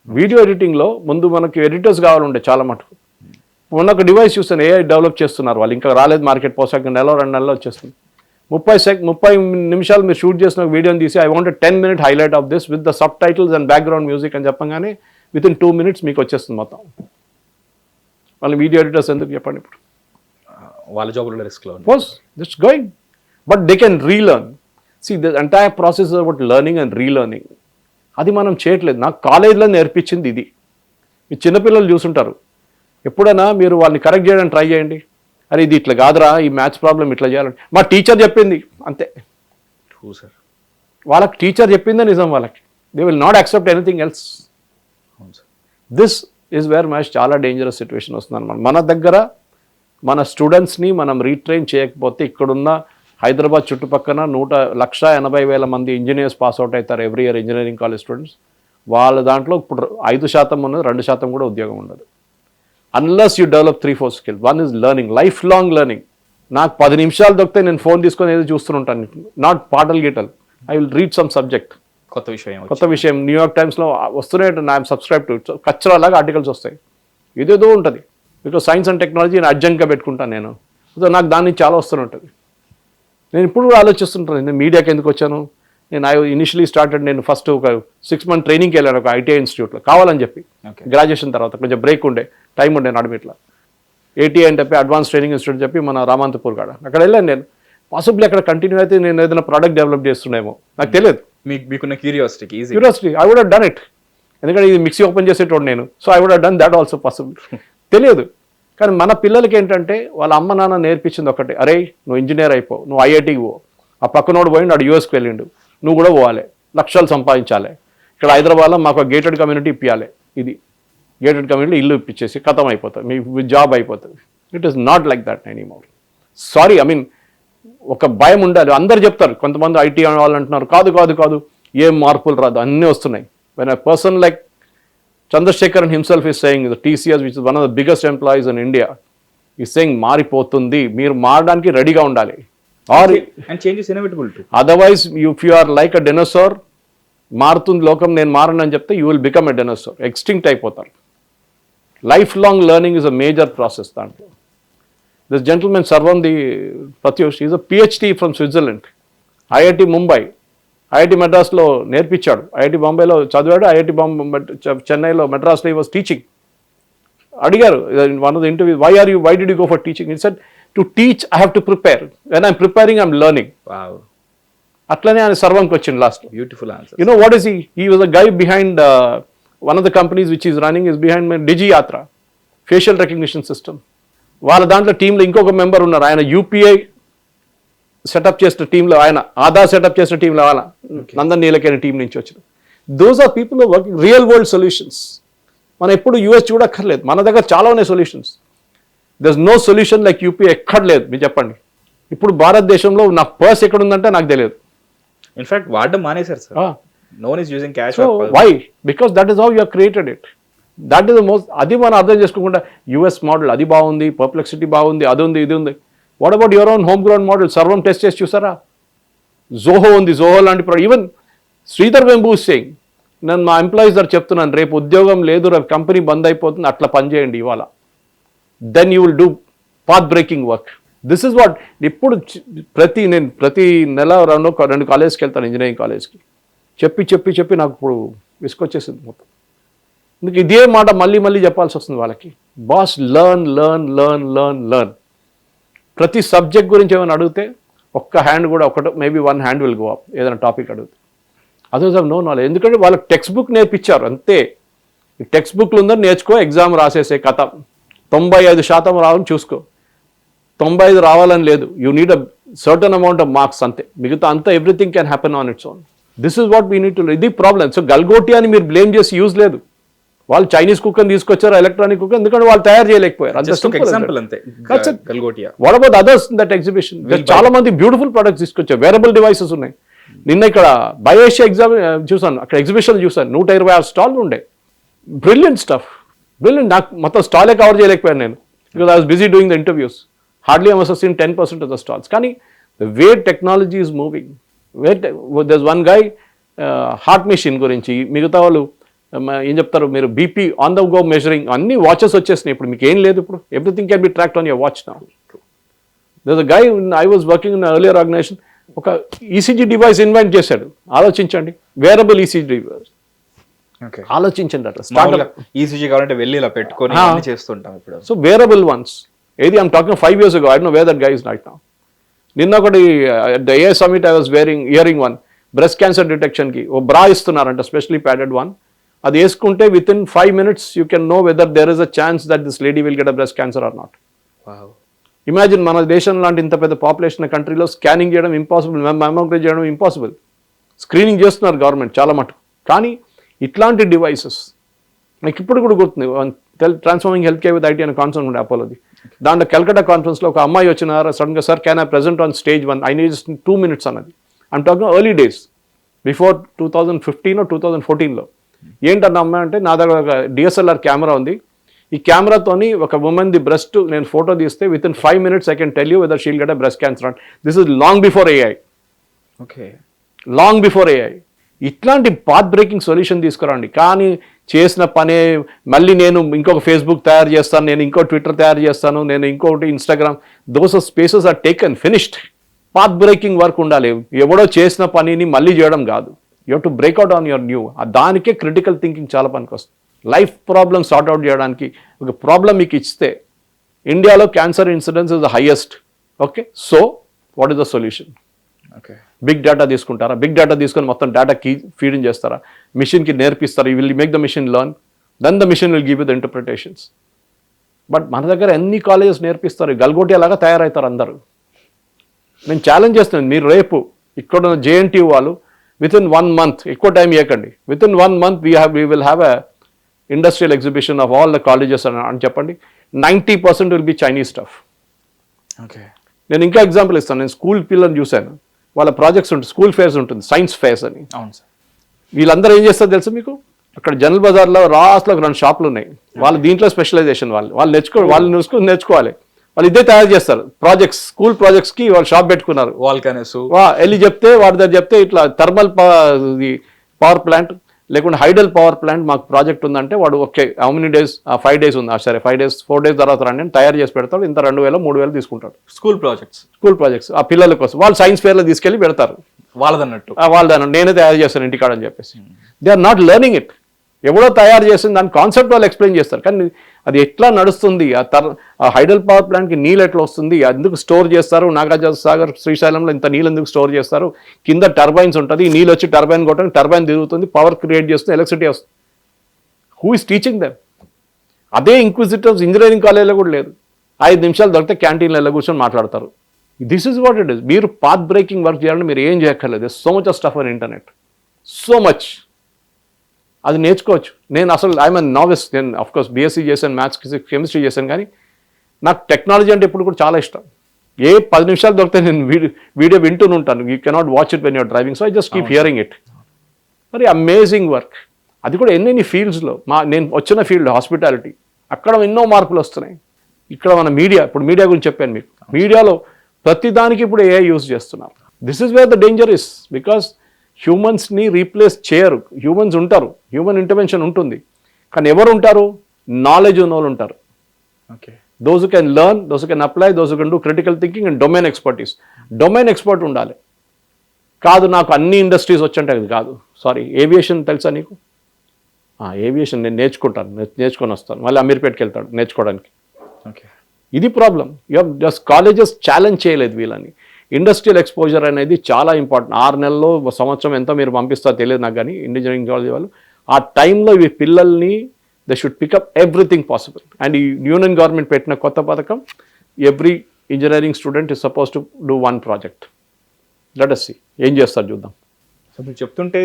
video ఎడిటింగ్లో ముందు మనకి ఎడిటర్స్ కావాలంటే చాలా మటుకు. మొన్న ఒక డివైస్ చూస్తాను, ఏఐ డెవలప్ చేస్తున్నారు వాళ్ళు, ఇంకా రాలేదు మార్కెట్, పోసాక 1-2 నెలల్లో వచ్చేస్తుంది. 30 నిమిషాలు మీరు షూట్ చేసిన వీడియోని తీసి, I want 10 minute highlight of this with the sub titles and background music అని చెప్పగానే విత్ ఇన్ 2 minutes మీకు వచ్చేస్తుంది మొత్తం. వాళ్ళు వీడియో ఎడిటర్స్ ఎందుకు చెప్పండి ఇప్పుడు? వాళ్ళ జాబ్లో రిస్క్లో course it's going, but they can relearn. See the entire process about learning and relearning. అది మనం చేయట్లేదు. నాకు కాలేజ్లో నేర్పించింది ఇది. మీ చిన్నపిల్లలు చూసుంటారు, ఎప్పుడైనా మీరు వాళ్ళని కరెక్ట్ చేయడానికి ట్రై చేయండి. అరే ఇది ఇట్లా కాదురా, ఈ మ్యాథ్స్ ప్రాబ్లం ఇట్లా చేయాలంటే మా టీచర్ చెప్పింది అంతే. సార్ వాళ్ళకి టీచర్ చెప్పిందే నిజం, వాళ్ళకి they will not accept anything else. అవును sir. This is where much చాలా డేంజరస్ సిచ్యువేషన్ వస్తుంది అనమాట. మన దగ్గర మన స్టూడెంట్స్ని మనం రీట్రైన్ చేయకపోతే ఇక్కడున్న హైదరాబాద్ చుట్టుపక్కల 1,80,000 మంది ఇంజనీర్స్ పాస్అవుట్ అవుతారు every year, engineering college students. వాళ్ళ దాంట్లో ఇప్పుడు 5% ఉన్నది, 2% కూడా ఉద్యోగం ఉండదు. Unless you develop 3-4 skill. One is learning, life long learning. నాకు 10 నిమిషాలు దొరికితే నేను ఫోన్ తీసుకొని ఏదో చూస్తుంటాను, నాట్ పాటలు గీటలు. I will read some subject, కొత్త విషయం. న్యూయార్క్ టైమ్స్లో వస్తున్నాయి, ఐఎమ్ సబ్స్క్రైబ్ టు. కచ్చరాలాగా ఆర్టికల్స్ వస్తాయి, ఏదేదో ఉంటుంది. బికాస్ సైన్స్ అండ్ టెక్నాలజీ నేను అడ్జంక్గా పెట్టుకుంటాను నేను. సో నాకు దాని నుంచి చాలా వస్తూనే ఉంటుంది. నేను ఇప్పుడు కూడా ఆలోచిస్తుంటాను, నేను మీడియాకి ఎందుకు వచ్చాను. నేను ఇనిషియలీ స్టార్టెడ్, నేను ఫస్ట్ ఒక 6 month ట్రైనింగ్కి వెళ్ళాను ఒక ఐటీఐ ఇన్స్టిట్యూట్లో కావాలని చెప్పి. గ్రాడ్యుయేషన్ తర్వాత కొంచెం బ్రేక్ ఉండే, టైం ఉండే నడుమిట్లా. ఏటీఐ అని చెప్పి అడ్వాన్స్ ట్రైనింగ్ ఇన్స్టిట్యూట్ చెప్పి మన రామంతపూర్ కాడ, అక్కడ వెళ్ళాను నేను. పాసిబ్లీ అక్కడ కంటిన్యూ అయితే నేను ఏదైనా ప్రోడక్ట్ డెవలప్ చేస్తున్నామో నాకు తెలియదు. మీకున్న curiosity I would have done it. ఎందుకంటే ఇది మిక్సీ ఓపెన్ చేసేటోడు నేను, so I would have done that also possible. తెలియదు. కానీ మన పిల్లలకి ఏంటంటే వాళ్ళ అమ్మ నాన్న నేర్పించింది ఒకటి, అరే నువ్వు ఇంజనీర్ అయిపో, నువ్వు ఐఐటీకి పో. ఆ పక్కనోడు పోయిండు, వాడు యూఎస్కి వెళ్ళిండు, నువ్వు కూడా పోవాలి, లక్షలు సంపాదించాలి. ఇక్కడ హైదరాబాద్లో మాకు గేటెడ్ కమ్యూనిటీ ఇప్పించాలి. ఇది గేటెడ్ కమ్యూనిటీ ఇల్లు ఇప్పించేసి ఖతం అయిపోతుంది, మీ జాబ్ అయిపోతుంది. It is not like that anymore. Sorry, I mean ఒక భయం ఉండాలి. అందరు చెప్తారు, కొంతమంది ఐటీ వాళ్ళు అంటున్నారు కాదు కాదు కాదు ఏం మార్పులు రాదు, అన్నీ వస్తున్నాయి. When a person like Chandrasekharan himself is saying, the TCS, which is one of the biggest employees in India, is saying మారిపోతుంది, మీరు మారడానికి రెడీగా ఉండాలి. Or and change is inevitable too. Otherwise if you are like a dinosaur, మారుతుంది లోకం, నేను మారను అని చెప్తే you will become a dinosaur, extinct అయిపోతారు. Life long learning is a major process. దాంట్లో this gentleman Sarvam the Pratyush is a PhD from Switzerland, IIT Mumbai, IIT మెడ్రాస్లో నేర్పించాడు. ఐఐటి బాంబేలో చదివాడు, ఐఐటి చెన్నైలో మెడ్రాస్లో హీ వాజ్ టీచింగ్. అడిగారు one of the interview, why did you go for teaching? It said to teach I have to prepare, when I'm preparing I'm learning. అట్లనే ఆయన సర్వంకి వచ్చింది last. Beautiful answer. You know what is he was a guy behind one of the companies which is running is behind Digi Yatra facial recognition system. వాళ్ళ దాంట్లో టీంలో ఇంకొక member ఉన్నారు, ఆయన యూపీఐ సెటప్ చేసిన టీంలో, ఆయన ఆధార్ సెటప్ చేసిన టీంలో వాళ్ళ నందన్ నీలకైన టీం నుంచి వచ్చిన. Those are people working real world solutions. మనం ఎప్పుడు యూఎస్ చూడక్కర్లేదు, మన దగ్గర చాలా ఉన్నాయి solutions. There is no solution like UPI, ఎక్కడ లేదు. మీరు చెప్పండి, ఇప్పుడు భారతదేశంలో నా పర్స్ ఎక్కడ ఉందంటే నాకు తెలియదు. ఇన్ఫాక్ట్ వాడడం మానేశారు sir. No one is using cash. Why? Because that is how you have created it. That is the most. అది మనం అర్థం చేసుకోకుండా యూఎస్ మోడల్ అది బాగుంది, పర్ప్లెక్సిటీ బాగుంది, అది ఉంది, ఇది ఉంది. What about your own home ground model? సర్వం టెస్ట్ చేసి చూసారా? జోహో ఉంది, జోహో లాంటి ప్రోడక్ట్. ఈవెన్ శ్రీధర్ వెంబూ సేయింగ్, నేను మా ఎంప్లాయీస్ దగ్గర చెప్తున్నాను, రేపు ఉద్యోగం లేదు, రేపు కంపెనీ బంద్ అయిపోతుంది, అట్లా పనిచేయండి ఇవాళ. Then you will do path breaking work. This is what. ఇప్పుడు నేను ప్రతి నెల రెండు కాలేజ్కి వెళ్తాను, ఇంజనీరింగ్ కాలేజ్కి. చెప్పి చెప్పి చెప్పి నాకు ఇప్పుడు విసుకొచ్చేసింది మొత్తం. ఇందుకు ఇదే మాట మళ్ళీ మళ్ళీ చెప్పాల్సి వస్తుంది వాళ్ళకి. Boss, learn learn learn learn learn. ప్రతి సబ్జెక్ట్ గురించి ఏమైనా అడిగితే ఒక్క హ్యాండ్ కూడా, maybe 1 hand will go up ఏదైనా టాపిక్ అడిగితే. Others have no knowledge. ఎందుకంటే వాళ్ళకి టెక్స్ట్ బుక్ నేర్పించారు అంతే. ఈ టెక్స్ట్ బుక్లు ఉందని నేర్చుకో, ఎగ్జామ్ రాసేసే కథ. 95% రావాలని చూసుకో. 95 రావాలని లేదు. You need a certain amount of marks అంతే. మిగతా అంతా everything can happen on its own. This is what we need to. ఇది ప్రాబ్లం. సో గల్గోటియాని మీరు బ్లేమ్ చేసి యూజ్ లేదు. వాళ్ళు చైనీస్ కుక్కని తీసుకొచ్చారు, ఎలక్ట్రానిక్ కుక్కర్, ఎందుకంటే వాళ్ళు తయారు చేయలేకపోయారు. What about others in that exhibition? చాలా మంది బ్యూటిఫుల్ ప్రొడక్ట్స్ తీసుకొచ్చారు, వేరబుల్ డివైసెస్ ఉన్నాయి. నిన్న ఇక్కడ బయోఏషియా చూసాను, అక్కడ ఎగ్జిబిషన్ చూసాను, 126 స్టాల్లు ఉండే. Brilliant stuff, brilliant. నాకు మొత్తం స్టాలే కవర్ చేయలేకపోయాను నేను, because I was busy doing the interviews. Hardly I must have seen 10% of the stalls. కానీ the way technology is moving, there is one guy heart machine గురించి, మిగతా వాళ్ళు ఏం చెప్తారు, మీరు BP on the go measuring, అన్ని watches వచ్చేసినాయి ఇప్పుడు. మీకు ఏం లేదు ఇప్పుడు, everything can be tracked on your watch now. There guy I was working in earlier organisation, ఒక ఈసీజీ డివైస్ ఇన్వెంట్ చేశాడు. ఆలోచించండి, వేరబుల్ ఈసీజీ డివైస్. ఆలోచించండి, అట్లా స్టార్ట్అప్ ఈసీజీ కావాలంటే వెళ్ళి ఇలా పెట్టుకొని చేస్తుంటాం ఇప్పుడు. సో వేరబుల్ వన్స్, ఏది I'm talking 5 years ago. I don't know where that guy is right now. నిన్న ఒకటి the A summit I was hearing one breast cancer డిటెక్షన్కి ఓ బ్రా ఇస్తున్నారంట, స్పెషలీ ప్యాడెడ్ వన్. అది వేసుకుంటే with in 5 minutes you can know whether there is a chance that this lady will get a breast cancer or not. Imagine మన దేశం లాంటి ఇంత పెద్ద పాపులేషన్ కంట్రీలో స్కానింగ్ చేయడం ఇంపాసిబుల్, మెమోగ్రఫీ చేయడం ఇంపాసిబుల్. స్క్రీనింగ్ చేస్తున్నారు గవర్నమెంట్ చాలా మటుకు, కానీ ఇట్లాంటి డివైసెస్ నాకు ఇప్పుడు కూడా గుర్తుంది. Transforming health care with IT అనే కాన్ఫరెన్స్ ఉండే అపోలోది. దాంట్లో కల్కటా కాన్ఫరెన్స్లో ఒక అమ్మాయి వచ్చినారు సడన్గా, sir can I present on stage 1, I need 2 minutes అన్నది. I'm talking early days before 2015 or 2014లో. ఏంటన్న అమ్మాయి అంటే, నా దగ్గర ఒక డిఎస్ఎల్ఆర్ కెమెరా ఉంది, ఈ కెమెరాతోని ఒక ఉమెన్ది బ్రెస్ట్ నేను ఫోటో తీస్తే with in 5 minutes I can tell you whether she'll get a breast cancer and this is long before AI. Okay, long before AI. ఇట్లాంటి పాత్ బ్రేకింగ్ సొల్యూషన్ తీసుకురండి. కానీ చేసిన పనే మళ్ళీ నేను ఇంకొక ఫేస్బుక్ తయారు చేస్తాను, నేను ఇంకో ట్విట్టర్ తయారు చేస్తాను, నేను ఇంకొకటి Instagram, those spaces are taken, finished. Path breaking work ఉండాలి. ఎవడో చేసిన పనిని మళ్ళీ చేయడం కాదు. You have to break out on your new. దానికే క్రిటికల్ థింకింగ్ చాలా పనికొస్తుంది. లైఫ్ ప్రాబ్లమ్ సార్ట్అవుట్ చేయడానికి ఒక ప్రాబ్లం మీకు ఇస్తే, ఇండియాలో cancer incidence is the highest. Okay, so what is the solution? Okay, big data తీసుకుంటారా? బిగ్ డేటా తీసుకొని మొత్తం డేటా ఫీడింగ్ చేస్తారా? మిషన్కి నేర్పిస్తారా? You will make the machine learn, then the machine will give you the interpretations. But మన దగ్గర ఎన్ని colleges నేర్పిస్తారు? గల్గోటియా లాగా తయారవుతారు అందరూ. నేను ఛాలెంజ్ చేస్తున్నాను, మీరు రేపు ఇక్కడ జేఎన్టీ వాళ్ళు విత్ ఇన్ 1 month, ఎక్కువ టైం ఇవ్వకండి, with in 1 month we will have a industrial exhibition of all the colleges అని చెప్పండి. 90% will be Chinese stuff. Okay, నేను ఇంకా ఎగ్జాంపుల్ ఇస్తాను. నేను స్కూల్ పిల్లల్ని చూశాను, వాళ్ళ ప్రాజెక్ట్స్ ఉంటుంది, స్కూల్ ఫేర్స్ ఉంటుంది, సైన్స్ ఫేర్స్ అని. అవును సార్. వీళ్ళందరూ ఏం చేస్తారు తెలుసు మీకు? అక్కడ జనరల్ బజార్లో రాస్లో 2 షాపులు ఉన్నాయి. వాళ్ళు దీంట్లో స్పెషలైజేషన్, వాళ్ళు నేర్చుకోవాలి. వాళ్ళు ఇదే తయారు చేస్తారు ప్రాజెక్ట్స్, స్కూల్ ప్రాజెక్ట్స్కి వాళ్ళు షాప్ పెట్టుకున్నారు. వెళ్ళి చెప్తే వాడి దగ్గర చెప్తే ఇట్లా థర్మల్ పవర్ ప్లాంట్ లేకుంటే హైడల్ పవర్ ప్లాంట్ మాకు ప్రాజెక్ట్ ఉందంటే వాడు okay, how many days? 5 days ఉంది. సరే 5 days 4 days తర్వాత రండి అని తయారు చేసి పెడతాడు. ఇంత 2,000-3,000 తీసుకుంటాడు. స్కూల్ ప్రాజెక్ట్స్ ఆ పిల్లల కోసం వాళ్ళు సైన్స్ ఫేర్లో తీసుకెళ్ళి పెడతారు. వాళ్ళదన్నట్టు నేనే తయారు చేస్తాను ఇంటికాడ అని చెప్పేసి. They are not learning it. ఎవడో తయారు చేసింది దాని కాన్సెప్ట్ వాళ్ళు ఎక్స్ప్లెయిన్ చేస్తారు, కానీ అది ఎట్లా నడుస్తుంది, ఆ హైడల్ పవర్ ప్లాంట్కి నీళ్ళు ఎట్లా వస్తుంది, ఎందుకు స్టోర్ చేస్తారు, నాగార్జున సాగర్ శ్రీశైలంలో ఇంత నీళ్ళు ఎందుకు స్టోర్ చేస్తారు, కింద టర్బైన్స్ ఉంటుంది, నీళ్ళు వచ్చి టర్బైన్ కొట్టడం, టర్బైన్ తిరుగుతుంది, పవర్ క్రియేట్ చేస్తుంది, ఎలక్ట్రిసిటీ వస్తుంది. Who is teaching them? అదే ఇంక్విజిటివ్స్ ఇంజనీరింగ్ కాలేజ్లో కూడా లేదు. 5 నిమిషాలు దొరికితే క్యాంటీన్లలో కూర్చొని మాట్లాడతారు. This is what it is. మీరు పాత్ బ్రేకింగ్ వర్క్ చేయాలంటే మీరు ఏం చేయక్కర్లేదు. So much of stuff on internet, so much. అది నేర్చుకోవచ్చు. నేను అసలు ఐఎమ్ నావెస్. నేను అఫ్కోర్స్ బీఎస్సీ చేశాను, మ్యాథ్స్ ఫిజిక్స్ కెమిస్ట్రీ చేశాను, కానీ నాకు టెక్నాలజీ అంటే ఇప్పుడు కూడా చాలా ఇష్టం. 10 నిమిషాలు దొరికితే నేను వీడియో వింటూనే ఉంటాను. You cannot watch it when you're driving, so I just keep hearing it. మరి అమేజింగ్ వర్క్. అది కూడా ఎన్ని ఫీల్డ్స్లో. నేను వచ్చిన ఫీల్డ్ హాస్పిటాలిటీ, అక్కడ ఎన్నో మార్పులు వస్తున్నాయి. ఇక్కడ మన మీడియా, ఇప్పుడు మీడియా గురించి చెప్పాను మీకు. మీడియాలో ప్రతిదానికి ఇప్పుడు ఏఐ యూజ్ చేస్తున్నారు. This is where the danger is, because హ్యూమన్స్ని రీప్లేస్ చేయరు. హ్యూమన్స్ ఉంటారు, హ్యూమన్ ఇంటర్వెన్షన్ ఉంటుంది, కానీ ఎవరు ఉంటారు? నాలెడ్జ్ ఉన్న వాళ్ళు ఉంటారు. Okay, those who can learn, those who can apply, those who can do critical thinking and domain expertise. Domain expert ఉండాలి. కాదు నాకు అన్ని ఇండస్ట్రీస్ వచ్చంటే అది కాదు. సారీ, ఏవియేషన్ తెలుసా నీకు? ఏవియేషన్ నేను నేర్చుకొని వస్తాను, మళ్ళీ అమీర్పేట్కి వెళ్తాడు నేర్చుకోవడానికి. ఓకే, ఇది ప్రాబ్లం. జస్ట్ కాలేజెస్ ఛాలెంజ్ చేయలేదు వీళ్ళని. ఇండస్ట్రియల్ ఎక్స్పోజర్ అనేది చాలా ఇంపార్టెంట్. 6 నెలల్లో సంవత్సరం ఎంతో మీరు పంపిస్తారో తెలియదు నాకు, కానీ ఇంజనీరింగ్ కాలేజ్ వాళ్ళు ఆ టైంలో ఇవి పిల్లల్ని they should pick up everything possible. And ఈ యూనియన్ గవర్నమెంట్ పెట్టిన కొత్త పథకం, every engineering student is suppose to do 1 project. Let us see ఏం చేస్తారు చూద్దాం. సో మీరు చెప్తుంటే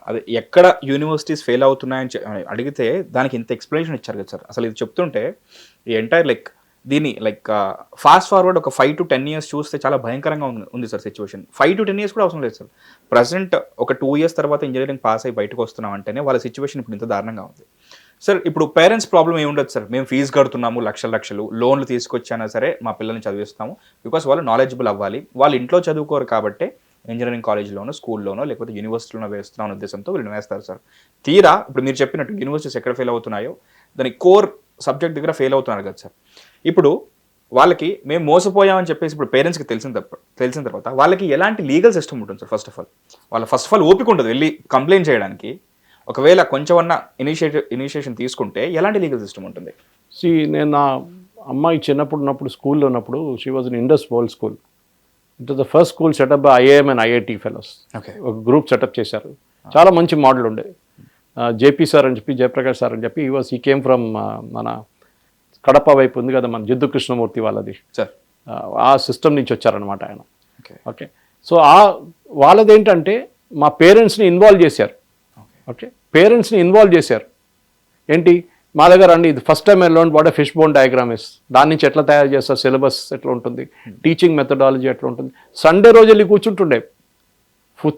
అదే ఎక్కడ యూనివర్సిటీస్ ఫెయిల్ అవుతున్నాయని అడిగితే దానికి ఇంత ఎక్స్ప్లెనేషన్ ఇచ్చారు కదా సార్. అసలు ఇది చెప్తుంటే ఈ ఎంటైర్ దీన్ని ఫాస్ట్ ఫార్వర్డ్ ఒక 5 to 10 years చూస్తే చాలా భయంకరంగా ఉంది సార్ సిచ్యువేషన్. 5 to 10 years కూడా అవసరం లేదు సార్. ప్రజెంట్ ఒక 2 years తర్వాత ఇంజనీరింగ్ పాస్ అయ్యి బయటకు వస్తున్నాం అంటేనే వాళ్ళ సిచ్యువేషన్ ఇప్పుడు ఇంత దారుణంగా ఉంది సార్. ఇప్పుడు పేరెంట్స్ ప్రాబ్లం ఏముండదు సార్, మేము ఫీజు కడుతున్నాము లక్షలు లోన్లు తీసుకొచ్చినా సరే మా పిల్లల్ని చదివిస్తాము, బికాస్ వాళ్ళు నాలెడ్జబుల్ అవ్వాలి, వాళ్ళు ఇంట్లో చదువుకోరు కాబట్టి ఇంజనీరింగ్ కాలేజ్లోనో స్కూల్లోనో లేకపోతే యూనివర్సిటీలోనో వేస్తున్నాం అనే ఉద్దేశంతో వీళ్ళు వేస్తారు సార్. తీరా ఇప్పుడు మీరు చెప్పినట్టు యూనివర్సిటీస్ ఎక్కడ ఫెయిల్ అవుతున్నాయో దాని కోర్ సబ్జెక్ట్ దగ్గర ఫెయిల్ అవుతున్నారు కదా సార్. ఇప్పుడు వాళ్ళకి మేము మోసపోయామని చెప్పేసి ఇప్పుడు పేరెంట్స్కి తెలిసిన తర్వాత వాళ్ళకి ఎలాంటి లీగల్ సిస్టమ్ ఉంటుంది సార్? ఫస్ట్ ఆఫ్ ఆల్ ఓపిక ఉంటుంది వెళ్ళి కంప్లైంట్ చేయడానికి. ఒకవేళ కొంచెమన్నా ఇనిషియేషన్ తీసుకుంటే ఎలాంటి లీగల్ సిస్టమ్ ఉంటుంది? నేను అమ్మాయి చిన్నప్పుడు ఉన్నప్పుడు స్కూల్లో ఉన్నప్పుడు she was in Indus world school. It was the first school set up by IIM and IIT fellows. ఒక గ్రూప్ సెటప్ చేశారు, చాలా మంచి మోడల్ ఉండే. జేపీ సార్ అని చెప్పి, జయప్రకాష్ సార్ అని చెప్పి, ఈ కేమ్ ఫ్రమ్ మన కడప వైపు ఉంది కదా మన జిద్దు కృష్ణమూర్తి వాళ్ళది సార్, ఆ సిస్టమ్ నుంచి వచ్చారనమాట ఆయన. ఓకే, సో వాళ్ళది ఏంటంటే మా పేరెంట్స్ని ఇన్వాల్వ్ చేశారు. ఓకే, పేరెంట్స్ని ఇన్వాల్వ్ చేశారు. ఏంటి మా దగ్గర అండి, ఇది first time I learn what a fish bone diagram is, దాని నుంచి ఎట్లా తయారు చేస్తారు, సిలబస్ ఎట్లా ఉంటుంది, టీచింగ్ మెథడాలజీ ఎట్లా ఉంటుంది. సండే రోజు వెళ్ళి కూర్చుంటుండే.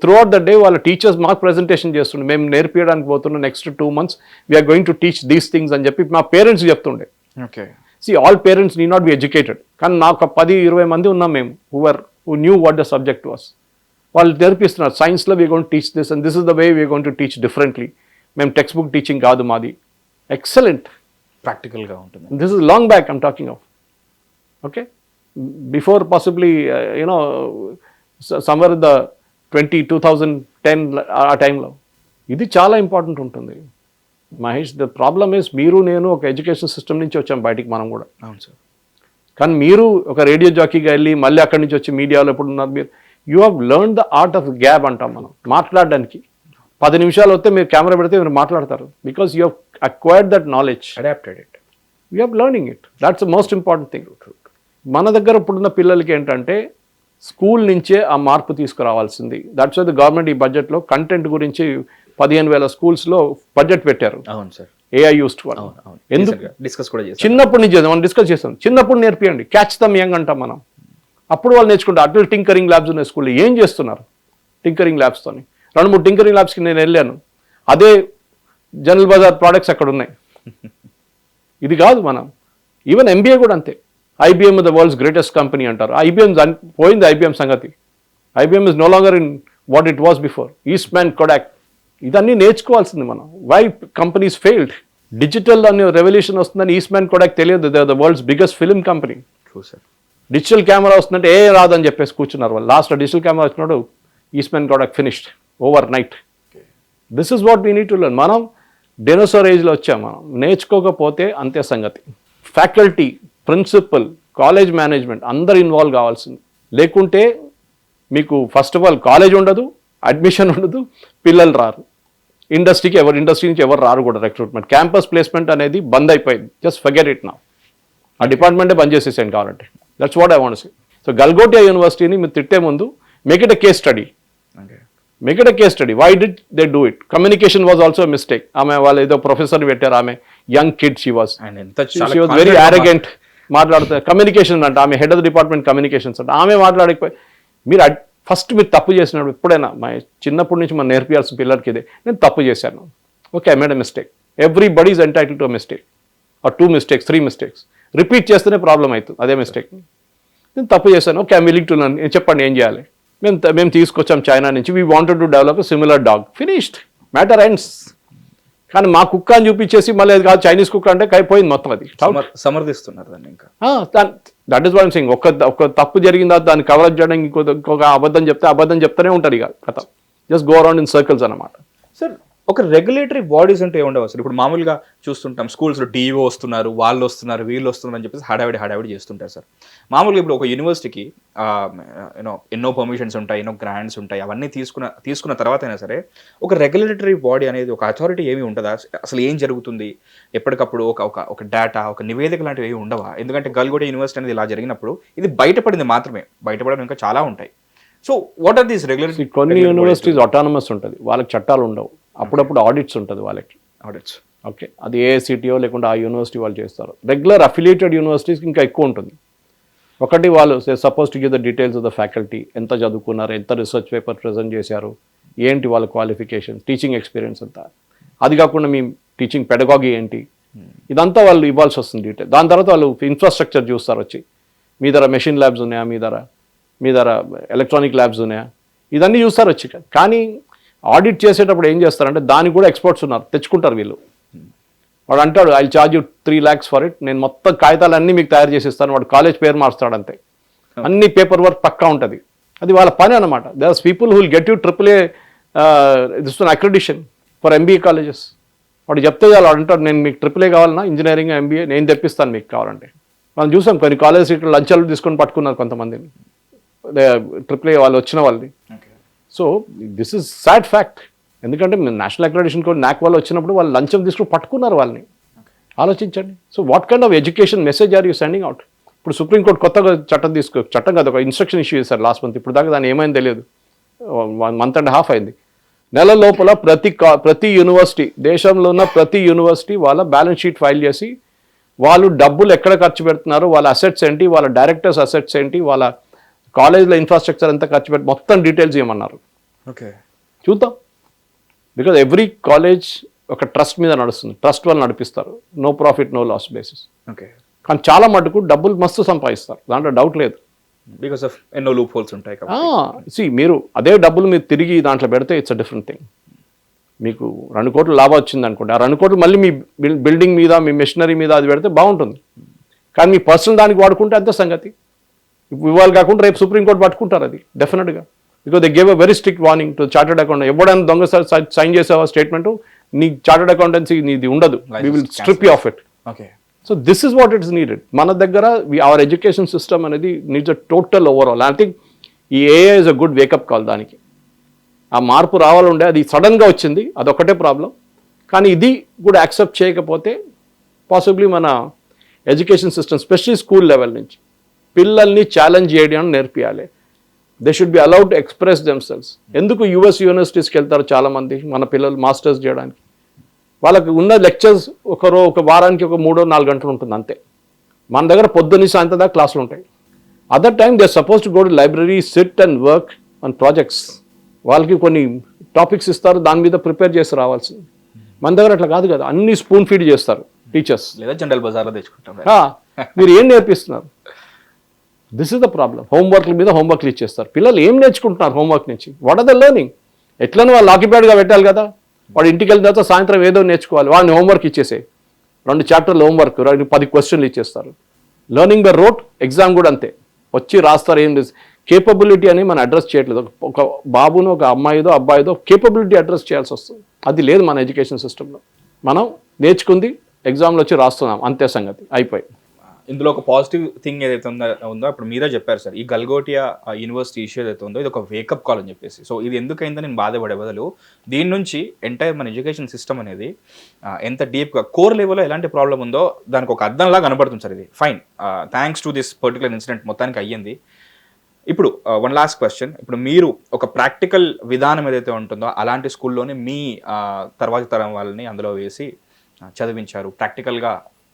త్రూ అవుట్ ద డే వాళ్ళ టీచర్స్ మాకు ప్రెజెంటేషన్ చేస్తుండే, మేము నేర్పించడానికి పోతున్నాం, next 2 months we're going to teach these things అని చెప్పి మా పేరెంట్స్ చెప్తుండే. Okay, see all parents need not be educated, కానీ నాకు 10-20 మంది ఉన్నాం మేము who knew what the subject was. వాళ్ళు నేర్పిస్తున్నారు, సైన్స్లో we going to teach this and this is the way we going to teach differently. మేము టెక్స్ట్ బుక్ టీచింగ్ కాదు మాది, ఎక్సలెంట్ ప్రాక్టికల్గా ఉంటుంది. This is long back I'm talking of. Okay, before possibly you know somewhere the 2010 ఆ టైంలో. ఇది చాలా important ఉంటుంది మహేష్. ద ప్రాబ్లమ్ ఇస్ మీరు నేను ఒక ఎడ్యుకేషన్ సిస్టమ్ నుంచి వచ్చాం బయటికి మనం కూడా. అవును సార్, కానీ మీరు ఒక రేడియో జాకీగా వెళ్ళి మళ్ళీ అక్కడి నుంచి వచ్చి మీడియాలో ఎప్పుడు ఉన్నారు మీరు, you have learn the art of gap అంటాం మనం. మాట్లాడడానికి 10 నిమిషాలు వస్తే మీరు కెమెరా పెడితే మీరు మాట్లాడతారు, because you have acquired that knowledge, adapted it, you have learning it. That's the most important thing. మన దగ్గర ఇప్పుడున్న పిల్లలకి ఏంటంటే స్కూల్ నుంచే ఆ మార్పు తీసుకురావాల్సింది. దట్స్ వై ద గవర్నమెంట్ ఈ బడ్జెట్లో కంటెంట్ గురించి 15,000 స్కూల్స్లో బడ్జెట్ పెట్టారు. అవును సార్, ఏఐ యూస్డ్ వన్. ఎందుకు డిస్కస్ కూడా చేస్తాం, చిన్నప్పటి నుంచి మనం డిస్కస్ చేస్తాం, చిన్నప్పుడు నేర్పియండి, క్యాచ్ దమ్ యంగ్ అంటాం మనం. అప్పుడు వాళ్ళు నేర్చుకుంటారు. అట్లా టింకరింగ్ ల్యాబ్స్ ఉన్నాయి స్కూల్లో, ఏం చేస్తున్నారు టింకరింగ్ ల్యాబ్స్తోని. 2-3 టింకరింగ్ ల్యాబ్స్కి నేను వెళ్ళాను, అదే జనరల్ బజార్ ప్రోడక్ట్స్ అక్కడ ఉన్నాయి. ఇది కాదు మనం, ఈవెన్ ఎంబీఏ కూడా అంతే. IBM the world's greatest company అంటారు. IBM పోయింది, IBM సంగతి. IBM is no longer in what it was before. Eastman Kodak, ఇదన్నీ నేర్చుకోవాల్సింది మనం. Why companies failed. డిజిటల్ అనే రెవల్యూషన్ వస్తుందని ఈస్ట్మ్యాన్ కొడాక్ తెలియదు. They are the world's biggest film company. Digital camera వస్తుందంటే రాదని చెప్పేసి కూర్చున్నారు వాళ్ళు. లాస్ట్ డిజిటల్ కెమెరా వచ్చినప్పుడు Eastman Kodak finished over night. This is what we need to learn. మనం డైనోసార్ ఏజ్లో వచ్చాం, మనం నేర్చుకోకపోతే అంతే సంగతి. ఫ్యాకల్టీ, ప్రిన్సిపల్, కాలేజ్ మేనేజ్మెంట్ అందరు ఇన్వాల్వ్ కావాల్సింది. లేకుంటే మీకు ఫస్ట్ ఆఫ్ ఆల్ కాలేజ్ ఉండదు, అడ్మిషన్ ఉండదు, పిల్లలు రారు. ఇండస్ట్రీ నుంచి ఎవరు రారు కూడా. రిక్రూట్మెంట్, క్యాంపస్ ప్లేస్మెంట్ అనేది బంద్ అయిపోయింది. Just forget it now. ఆ డిపార్ట్మెంటే బంద్ చేసేసాను కావాలంటే. That's what I want say. So Galgotia యూనివర్సిటీని మీరు తిట్టే ముందు make it a case study. Make it a case study. Why did they do it? Communication was also mistake. ఆమె వాళ్ళు ఏదో ప్రొఫెసర్ పెట్టారు, ఆమె young kid she was very arrogant. మాట్లాడుతారు కమ్యూనికేషన్ అంటే, ఆమె head of the department communications అంటే, ఆమె మాట్లాడకపోయి మీరు ఫస్ట్ మీరు తప్పు చేసినప్పుడు ఎప్పుడైనా మా చిన్నప్పటి నుంచి మనం నేర్పియాల్సిన పిల్లలకి ఇదే, నేను తప్పు చేశాను, okay I made a mistake. Everybody is entitle to a mistake or 2 mistakes 3 mistakes. Repeat చేస్తేనే ప్రాబ్లం అవుతుంది అదే మిస్టేక్. నేను తప్పు చేశాను, okay I willing to learn. చెప్పండి ఏం చేయాలి. మేము తీసుకొచ్చాం చైనా నుంచి, we wanted to develop a similar dog, finished, matter ends. కానీ మా కుక్క అని చూపించేసి మళ్ళీ అది కాదు చైనీస్ కుక్క అంటే అయిపోయింది మొత్తం. అది సమర్థిస్తున్నారు దాన్ని. ఇంకా దట్ ఈస్ వాట్ సింగ్. ఒక తప్పు జరిగిందా దాన్ని కవరప్ చేయడానికి ఇంకొక అబద్ధం చెప్తూనే ఉంటారు. ఇక కథ just go around in circles అన్నమాట. సార్, ఒక రెగ్యులేటరీ బాడీస్ అంటే ఏముండవు అసలు. ఇప్పుడు మామూలుగా చూస్తుంటాం స్కూల్స్లో డిఓ వస్తున్నారు, వాళ్ళు వస్తున్నారు, వీళ్ళు వస్తున్నారు అని చెప్పేసి హడావిడి చేస్తుంటారు సార్. మామూలుగా ఇప్పుడు ఒక యూనివర్సిటీకి ఎన్నో పర్మిషన్స్ ఉంటాయి, ఎన్నో గ్రాంట్స్ ఉంటాయి. అవన్నీ తీసుకున్న తర్వాత అయినా సరే ఒక రెగ్యులేటరీ బాడీ అనేది, ఒక అథారిటీ ఏమి ఉంటుందా? అసలు ఏం జరుగుతుంది ఎప్పటికప్పుడు ఒక డేటా, ఒక నివేదిక లాంటివి ఏమి ఉండవా? ఎందుకంటే గల్గోటియా యూనివర్సిటీ అనేది ఇలా జరిగినప్పుడు ఇది బయటపడింది మాత్రమే, బయటపడడం ఇంకా చాలా ఉంటాయి. So what are these regulatory? కొన్ని యూనివర్సిటీస్ ఆటానమస్ ఉంటుంది, వాళ్ళకి చట్టాలు ఉండవు. అప్పుడప్పుడు ఆడిట్స్ ఉంటుంది వాళ్ళకి, ఆడిట్స్. ఓకే, అది ఏఐసిటిఓ లేకుండా ఆ యూనివర్సిటీ వాళ్ళు చేస్తారు. రెగ్యులర్ అఫిలియేటెడ్ యూనివర్సిటీస్కి ఇంకా ఎక్కువ ఉంటుంది. ఒకటి వాళ్ళు suppose to give the details of the faculty, ఎంత చదువుకున్నారు, ఎంత రీసెర్చ్ పేపర్ ప్రజెంట్ చేశారు, ఏంటి వాళ్ళ క్వాలిఫికేషన్, టీచింగ్ ఎక్స్పీరియన్స్ అంతా. అది కాకుండా మీ టీచింగ్ పెడగాగి ఏంటి, ఇదంతా వాళ్ళు ఇవ్వాల్సి వస్తుంది డీటెయిల్. దాని తర్వాత వాళ్ళు ఇన్ఫ్రాస్ట్రక్చర్ చూస్తారు వచ్చి, మీ దగ్గర మెషిన్ ల్యాబ్స్ ఉన్నాయా, మీ దగ్గర ఎలక్ట్రానిక్ ల్యాబ్స్ ఉన్నాయా, ఇదన్నీ చూస్తారు వచ్చి. కానీ ఆడిట్ చేసేటప్పుడు ఏం చేస్తారంటే దానికి కూడా ఎక్స్పర్ట్స్ ఉన్నారు, తెచ్చుకుంటారు వీళ్ళు. వాడు అంటాడు I charge you 3 lakhs for it, నేను మొత్తం కాగితాలన్నీ మీకు తయారు చేసిస్తాను. వాడు కాలేజ్ పేరు మారుస్తాడు అంతే, అన్ని పేపర్ వర్క్ పక్కా ఉంటుంది. అది వాళ్ళ పని అనమాట. There are people who will get you AAA accreditation for MBA colleges. వాడు చెప్తే చాలు, వాడు అంటాడు నేను మీకు AAA కావాలన్నా, ఇంజనీరింగ్ MBA నేను తెప్పిస్తాను మీకు కావాలంటే. మనం చూసాం కొన్ని కాలేజ్ ఇక్కడ లంచాలు తీసుకొని పట్టుకున్నారు కొంతమందిని, AAA వాళ్ళు వచ్చిన వాళ్ళని. So this is sad fact. ఎందుకంటే నేషనల్ అక్రెడిటేషన్ కోడ్ NAC వాళ్ళు వచ్చినప్పుడు వాళ్ళు లంచం తీసుకుని పట్టుకున్నారు వాళ్ళని. ఆలోచించండి. So what kind of education message are you sending out? ఇప్పుడు సుప్రీంకోర్టు కొత్తగా చట్టం కాదు, ఒక ఇన్స్ట్రక్షన్ ఇష్యూ చేశారు లాస్ట్ మంత్. ఇప్పుడు దాకా దాన్ని ఏమైంది తెలియదు, 1.5 months అయింది. నెల లోపల ప్రతి యూనివర్సిటీ, దేశంలో ఉన్న ప్రతి యూనివర్సిటీ వాళ్ళ బ్యాలెన్స్ షీట్ ఫైల్ చేసి వాళ్ళు డబ్బులు ఎక్కడ ఖర్చు పెడుతున్నారు, వాళ్ళ అసెట్స్ ఏంటి, వాళ్ళ డైరెక్టర్స్ అసెట్స్ ఏంటి, వాళ్ళ కాలేజ్లో ఇన్ఫ్రాస్ట్రక్చర్ ఎంత ఖర్చు పెట్టి మొత్తం డీటెయిల్స్ ఇవ్వమన్నారు. ఓకే, చూద్దాం. బికాజ్ ఎవ్రీ కాలేజ్ ఒక ట్రస్ట్ మీద నడుస్తుంది, ట్రస్ట్ వాళ్ళు నడిపిస్తారు, no profit no loss basis. Okay, కానీ చాలా మటుకు డబ్బులు మస్తు సంపాదిస్తారు, దాంట్లో డౌట్ లేదు. బికాస్ ఆఫ్ ఎన్నో లూప్ హోల్స్ ఉంటాయి. మీరు అదే డబ్బులు మీరు తిరిగి దాంట్లో పెడితే ఇట్స్ అ డిఫరెంట్ థింగ్. మీకు 2 కోట్లు లాభం వచ్చింది అనుకోండి, ఆ 2 కోట్లు మళ్ళీ మీ బిల్డింగ్ మీద, మీ మెషినరీ మీద అది పెడితే బాగుంటుంది. కానీ మీ పర్సనల్ దానికి వాడుకుంటే అంతే సంగతి. ఇవాళ కాకుండా రేపు సుప్రీంకోర్టు పట్టుకుంటారు అది డెఫినెట్గా. Because they gave a very strict warning to chartered account. ఎవడైనా దొంగ సైన్ చేసావా స్టేట్మెంట్, నీ చార్టెడ్ అకౌంటెన్సీ నీది ఉండదు, we will strip you of it. Okay, so this is what it's needed. మన దగ్గర అవర్ ఎడ్యుకేషన్ సిస్టమ్ అనేది needs a total overall. I think ఈ AI is a good wake up call. దానికి ఆ మార్పు రావాలంటే అది సడన్గా వచ్చింది, అదొక్కటే ప్రాబ్లం. కానీ ఇది కూడా యాక్సెప్ట్ చేయకపోతే పాసిబ్లీ మన education system, specially school level నుంచి పిల్లల్ని ఛాలెంజ్ చేయడం నేర్పియాలి. They should be allowed to express themselves. ఎందుకు US యూనివర్సిటీస్కి వెళ్తారు చాలామంది మన పిల్లలు మాస్టర్స్ చేయడానికి? వాళ్ళకి ఉన్న లెక్చర్స్ ఒక వారానికి 3-4 గంటలు ఉంటుంది అంతే. మన దగ్గర పొద్దున్న సాయంత్రం దాకా క్లాసులు ఉంటాయి. Other time they suppose to go to library, SIT and work on projects. వాళ్ళకి కొన్ని టాపిక్స్ ఇస్తారు, దాని మీద ప్రిపేర్ చేసి రావాల్సింది. మన దగ్గర అట్లా కాదు కదా, అన్ని స్పూన్ ఫీడ్ చేస్తారు టీచర్స్. లేదా జనరల్ బజార్లో తెచ్చుకుంటాం. మీరు ఏం నేర్పిస్తున్నారు? This is the problem. హోంవర్క్ల మీద హోంవర్క్లు ఇచ్చేస్తారు. పిల్లలు ఏం నేర్చుకుంటున్నారు హోంవర్క్ నుంచి? What are the learning? ఎట్లనో వాళ్ళు ఆక్యుపైడ్గా పెట్టాలి కదా. వాడు ఇంటికి వెళ్ళిన తర్వాత సాయంత్రం ఏదో నేర్చుకోవాలి. వాడిని హోంవర్క్ ఇచ్చేసే 2 చాప్టర్లు హోంవర్క్, 10 క్వశ్చన్లు ఇచ్చేస్తారు. Learning by wrote. ఎగ్జామ్ కూడా అంతే, వచ్చి రాస్తారు. ఏం కేపబిలిటీ అని మనం అడ్రస్ చేయట్లేదు. ఒక బాబును, ఒక అమ్మాయిదో అబ్బాయిదో కేపబిలిటీ అడ్రస్ చేయాల్సి వస్తుంది. అది లేదు మన ఎడ్యుకేషన్ సిస్టంలో. మనం నేర్చుకుంది ఎగ్జామ్లో వచ్చి రాస్తున్నాం, అంతే సంగతి, అయిపోయి. ఇందులో ఒక పాజిటివ్ థింగ్ ఏదైతే ఉందో ఇప్పుడు మీరే చెప్పారు సార్, ఈ గల్గోటియా యూనివర్సిటీ ఇష్యూ ఏదైతే ఉందో ఇది ఒక వేకప్ కాల్ అని చెప్పేసి. సో ఇది ఎందుకైందో నేను బాధపడే బదులు దీని నుంచి ఎంటైర్ మన ఎడ్యుకేషన్ సిస్టమ్ అనేది ఎంత డీప్గా కోర్ లెవెల్లో ఎలాంటి ప్రాబ్లం ఉందో దానికి ఒక అర్థంలా కనబడుతుంది సార్. ఇది fine, thanks to this particular incident మొత్తానికి అయ్యింది. ఇప్పుడు 1 last క్వశ్చన్. ఇప్పుడు మీరు ఒక ప్రాక్టికల్ విధానం ఏదైతే ఉంటుందో అలాంటి స్కూల్లోనే మీ తర్వాతి తరం వాళ్ళని అందులో వేసి చదివించారు, ప్రాక్టికల్గా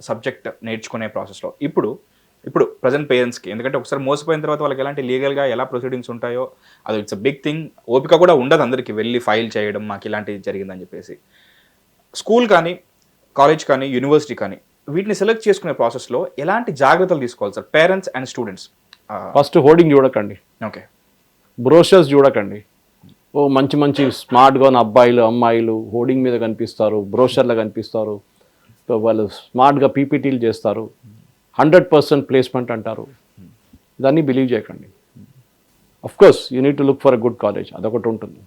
సబ్జెక్ట్ నేర్చుకునే ప్రాసెస్లో. ఇప్పుడు ప్రజెంట్ పేరెంట్స్కి, ఎందుకంటే ఒకసారి మోసపోయిన తర్వాత వాళ్ళకి ఎలాంటి లీగల్గా ఎలా ప్రొసీడింగ్స్ ఉంటాయో అది ఇట్స్ అ బిగ్ థింగ్. ఓపిక కూడా ఉండదు అందరికీ వెళ్ళి ఫైల్ చేయడం, మాకు ఇలాంటిది జరిగిందని చెప్పేసి. స్కూల్ కానీ, కాలేజ్ కానీ, యూనివర్సిటీ కానీ వీటిని సెలెక్ట్ చేసుకునే ప్రాసెస్లో ఎలాంటి జాగ్రత్తలు తీసుకోవాలి sir parents and students? First hoarding చూడకండి, ఓకే, బ్రోషర్స్ చూడకండి. మంచి స్మార్ట్గా ఉన్న అబ్బాయిలు అమ్మాయిలు హోర్డింగ్ మీద కనిపిస్తారు, బ్రోషర్లో కనిపిస్తారు, వాళ్ళు స్మార్ట్గా పీపీటీలు చేస్తారు, 100% ప్లేస్మెంట్ అంటారు. దాన్ని బిలీవ్ చేయకండి. Course you need to look for a good college, అదొకటి ఉంటుంది.